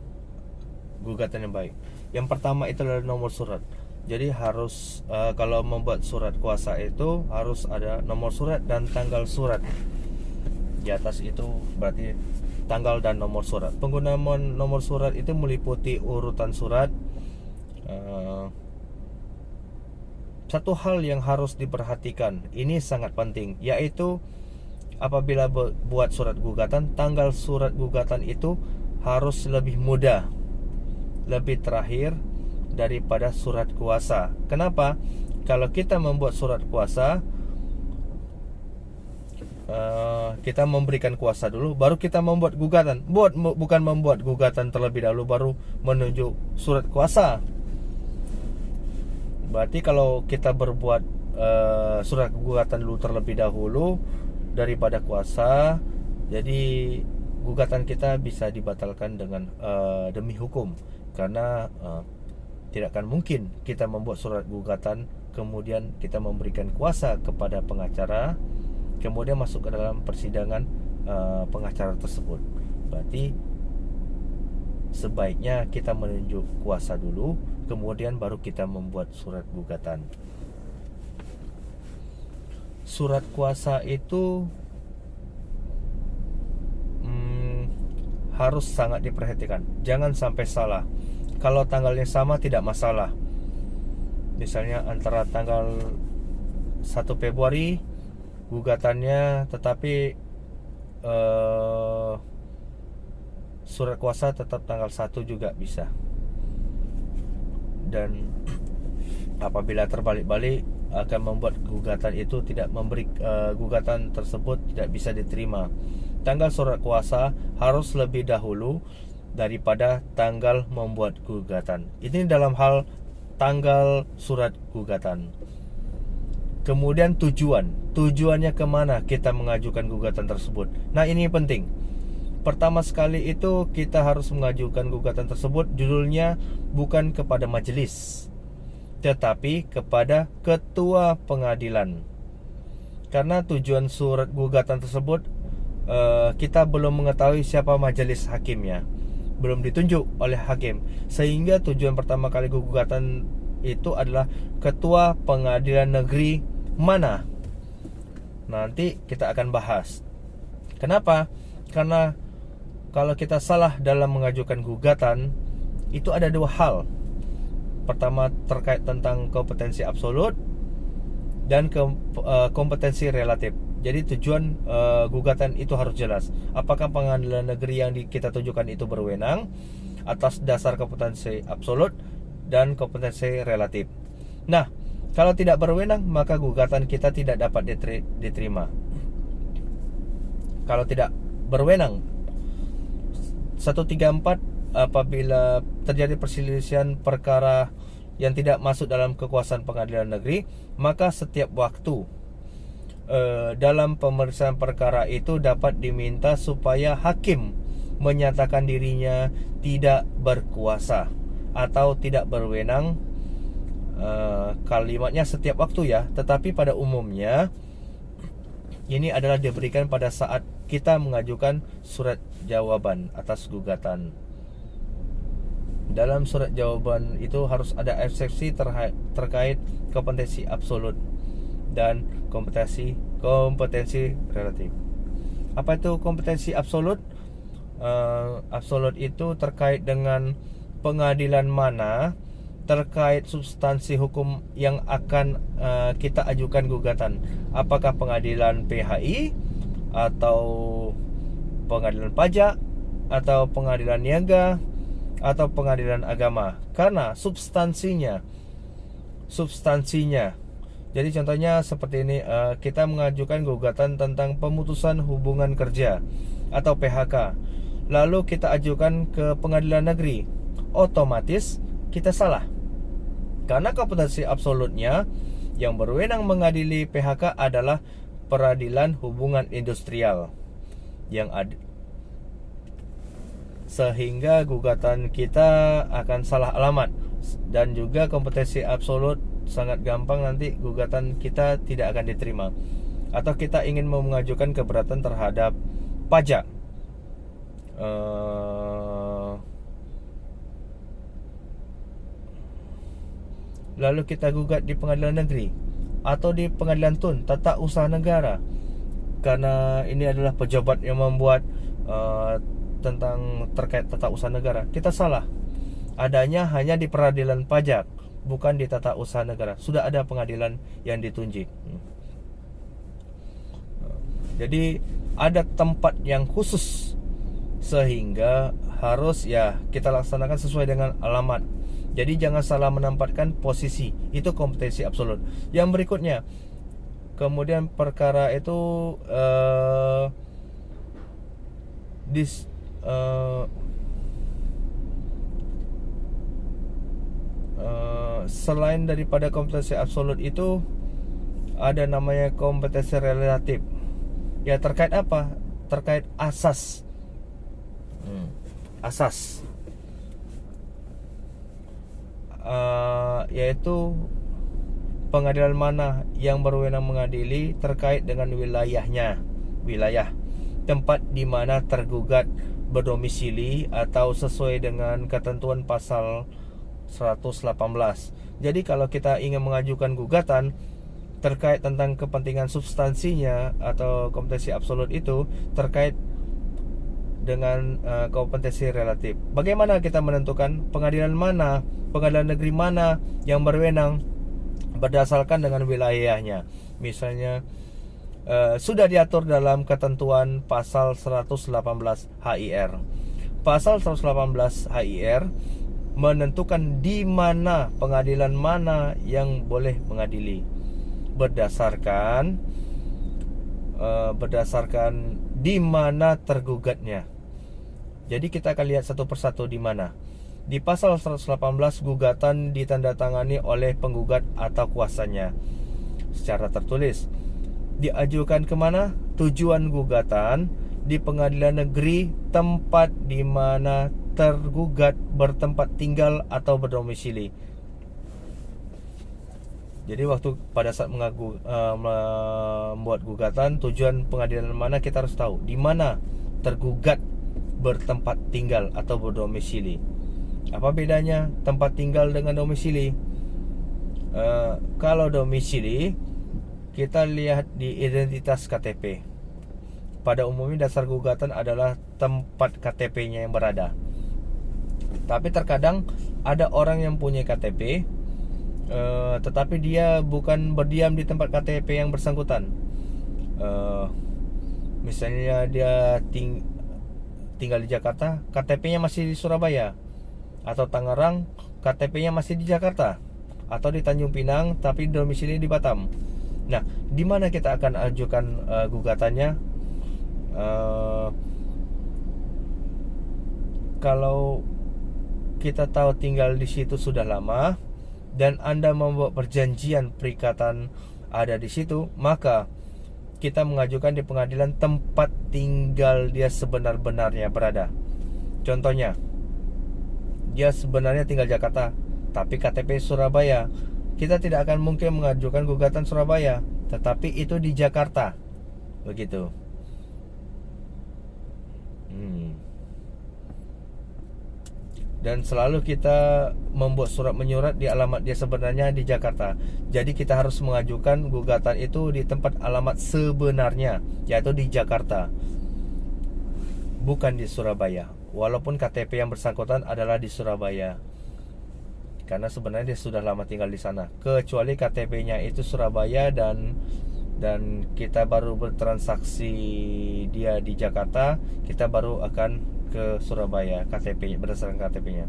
gugatan yang baik. Yang pertama itu adalah nomor surat. Jadi harus kalau membuat surat kuasa itu harus ada nomor surat dan tanggal surat. Di atas itu berarti tanggal dan nomor surat. Penggunaan nomor surat itu meliputi urutan surat. Satu hal yang harus diperhatikan, ini sangat penting, yaitu apabila buat surat gugatan, tanggal surat gugatan itu harus lebih muda, lebih terakhir daripada surat kuasa. Kenapa? Kalau kita membuat surat kuasa, kita memberikan kuasa dulu, baru kita membuat gugatan. Bukan membuat gugatan terlebih dahulu, baru menuju surat kuasa. Berarti kalau kita berbuat surat gugatan dulu terlebih dahulu daripada kuasa, jadi gugatan kita bisa dibatalkan dengan demi hukum. Karena tidak akan mungkin kita membuat surat gugatan kemudian kita memberikan kuasa kepada pengacara, kemudian masuk ke dalam persidangan pengacara tersebut. Berarti sebaiknya kita menunjuk kuasa dulu, kemudian baru kita membuat surat gugatan. Surat kuasa itu harus sangat diperhatikan. Jangan sampai salah. Kalau tanggalnya sama tidak masalah. Misalnya antara tanggal 1 Februari gugatannya, tetapi surat kuasa tetap tanggal 1 juga bisa. Dan apabila terbalik-balik akan membuat gugatan itu tidak memberi gugatan tersebut tidak bisa diterima. Tanggal surat kuasa harus lebih dahulu daripada tanggal membuat gugatan. Ini dalam hal tanggal surat gugatan. Kemudian tujuannya kemana kita mengajukan gugatan tersebut. Nah, ini penting. Pertama sekali itu kita harus mengajukan gugatan tersebut, judulnya bukan kepada majelis, tetapi kepada ketua pengadilan. Karena tujuan surat gugatan tersebut kita belum mengetahui siapa majelis hakimnya. belum ditunjuk oleh hakim, sehingga tujuan pertama kali gugatan itu adalah ketua pengadilan negeri mana. Nanti kita akan bahas. Kenapa? Karena kalau kita salah dalam mengajukan gugatan, itu ada dua hal. Pertama, terkait tentang kompetensi absolut dan kompetensi relatif. Jadi tujuan gugatan itu harus jelas. Apakah pengadilan negeri yang kita tunjukkan itu berwenang atas dasar kompetensi absolut dan kompetensi relatif. Nah, kalau tidak berwenang, maka gugatan kita tidak dapat diterima. Kalau tidak berwenang, 134, apabila terjadi perselisihan perkara yang tidak masuk dalam kekuasaan pengadilan negeri, maka setiap waktu dalam pemeriksaan perkara itu dapat diminta supaya hakim menyatakan dirinya tidak berkuasa atau tidak berwenang. Kalimatnya setiap waktu ya, tetapi pada umumnya ini adalah diberikan pada saat kita mengajukan surat jawaban atas gugatan. Dalam surat jawaban itu harus ada eksepsi terkait kompetensi absolut dan kompetensi relatif. Apa itu kompetensi absolut? Absolut itu terkait dengan pengadilan mana terkait substansi hukum yang akan kita ajukan gugatan. Apakah pengadilan PHI atau pengadilan pajak atau pengadilan niaga atau pengadilan agama, karena substansinya. Jadi contohnya seperti ini, kita mengajukan gugatan tentang pemutusan hubungan kerja atau PHK, lalu kita ajukan ke pengadilan negeri, otomatis kita salah, karena kompetensi absolutnya yang berwenang mengadili PHK adalah peradilan hubungan industrial yang ada, sehingga gugatan kita akan salah alamat. Dan juga kompetensi absolut sangat gampang, nanti gugatan kita tidak akan diterima. Atau kita ingin mengajukan keberatan terhadap pajak, lalu kita gugat di pengadilan negeri atau di pengadilan tun tata usaha negara, karena ini adalah pejabat yang membuat tentang terkait tata usaha negara. Kita salah, adanya hanya di peradilan pajak, bukan di tata usaha negara. Sudah ada pengadilan yang ditunjuk. Jadi ada tempat yang khusus, sehingga harus ya kita laksanakan sesuai dengan alamat. Jadi jangan salah menempatkan posisi. Itu kompetensi absolut. Yang berikutnya, kemudian perkara itu selain daripada kompetensi absolut itu ada namanya kompetensi relatif. Ya, terkait apa? Terkait asas. Asas. Yaitu pengadilan mana yang berwenang mengadili terkait dengan wilayahnya, wilayah tempat di mana tergugat berdomisili atau sesuai dengan ketentuan pasal 118. Jadi kalau kita ingin mengajukan gugatan terkait tentang kepentingan substansinya atau kompetensi absolut itu terkait dengan kompetensi relatif. Bagaimana kita menentukan pengadilan mana, pengadilan negeri mana yang berwenang berdasarkan dengan wilayahnya? Misalnya sudah diatur dalam ketentuan pasal 118 HIR. Pasal 118 HIR menentukan di mana pengadilan mana yang boleh mengadili berdasarkan di mana tergugatnya. Jadi kita akan lihat satu persatu di mana. Di pasal 118 gugatan ditandatangani oleh penggugat atau kuasanya secara tertulis. Diajukan kemana? Tujuan gugatan di pengadilan negeri tempat di mana tergugat bertempat tinggal atau berdomisili. Jadi waktu pada saat membuat gugatan, tujuan pengadilan mana kita harus tahu. Di mana tergugat bertempat tinggal atau berdomisili. Apa bedanya tempat tinggal dengan domisili? Kalau domisili kita lihat di identitas KTP. Pada umumnya dasar gugatan adalah tempat KTP-nya yang berada. Tapi terkadang ada orang yang punya KTP, tetapi dia bukan berdiam di tempat KTP yang bersangkutan. Misalnya dia tinggal di Jakarta, KTP-nya masih di Surabaya, atau Tangerang, KTP-nya masih di Jakarta, atau di Tanjung Pinang tapi domisili di Batam. Nah, di mana kita akan ajukan gugatannya? Kalau kita tahu tinggal di situ sudah lama dan Anda membuat perjanjian perikatan ada di situ, maka kita mengajukan di pengadilan tempat tinggal dia sebenar-benarnya berada. Contohnya, dia sebenarnya tinggal Jakarta, tapi KTP Surabaya. Kita tidak akan mungkin mengajukan gugatan Surabaya, tetapi itu di Jakarta. Begitu. Dan selalu kita membuat surat menyurat di alamat dia sebenarnya di Jakarta. Jadi kita harus mengajukan gugatan itu di tempat alamat sebenarnya, yaitu di Jakarta, bukan di Surabaya. Walaupun KTP yang bersangkutan adalah di Surabaya, karena sebenarnya dia sudah lama tinggal di sana. Kecuali KTP-nya itu Surabaya dan kita baru bertransaksi dia di Jakarta, kita baru akan ke Surabaya KTP berdasarkan KTP-nya.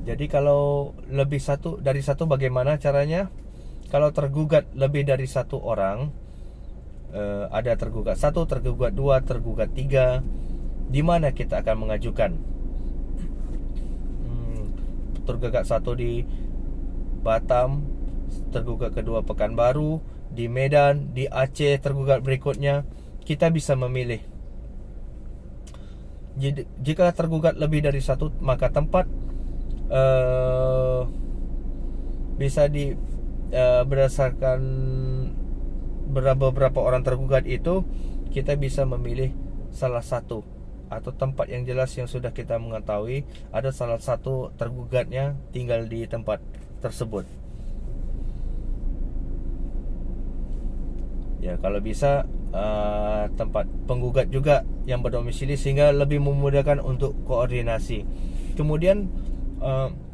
Jadi kalau lebih dari satu bagaimana caranya? Kalau tergugat lebih dari satu orang, ada tergugat 1, tergugat 2, tergugat 3, di mana kita akan mengajukan? Tergugat 1 di Batam, tergugat kedua Pekanbaru, di Medan, di Aceh tergugat berikutnya. Kita bisa memilih. Jika tergugat lebih dari satu, maka tempat bisa berdasarkan beberapa orang tergugat itu, kita bisa memilih salah satu atau tempat yang jelas yang sudah kita mengetahui ada salah satu tergugatnya tinggal di tempat tersebut. Ya, kalau bisa tempat penggugat juga yang berdomisili sehingga lebih memudahkan untuk koordinasi. Kemudian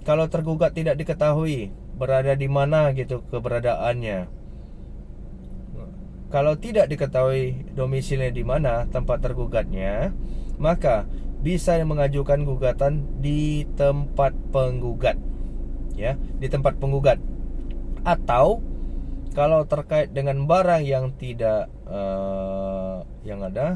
kalau tergugat tidak diketahui berada di mana gitu keberadaannya. Kalau tidak diketahui domisilinya di mana tempat tergugatnya, maka bisa mengajukan gugatan di tempat penggugat, ya, di tempat penggugat. Atau kalau terkait dengan barang yang tidak yang ada,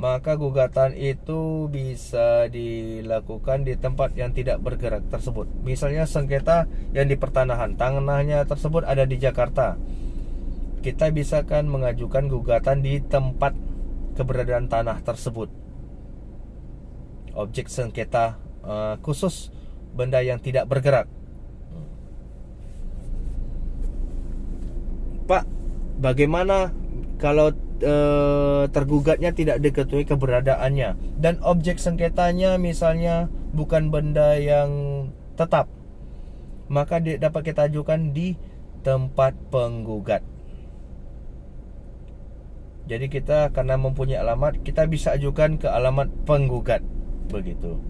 maka gugatan itu bisa dilakukan di tempat yang tidak bergerak tersebut. Misalnya sengketa yang di pertanahan, tanahnya tersebut ada di Jakarta, kita bisa kan mengajukan gugatan di tempat keberadaan tanah tersebut. Objek sengketa khusus benda yang tidak bergerak. Pak, bagaimana kalau tergugatnya tidak diketahui keberadaannya dan objek sengketanya misalnya bukan benda yang tetap, maka dapat kita ajukan di tempat penggugat. Jadi kita karena mempunyai alamat, kita bisa ajukan ke alamat penggugat. Begitu.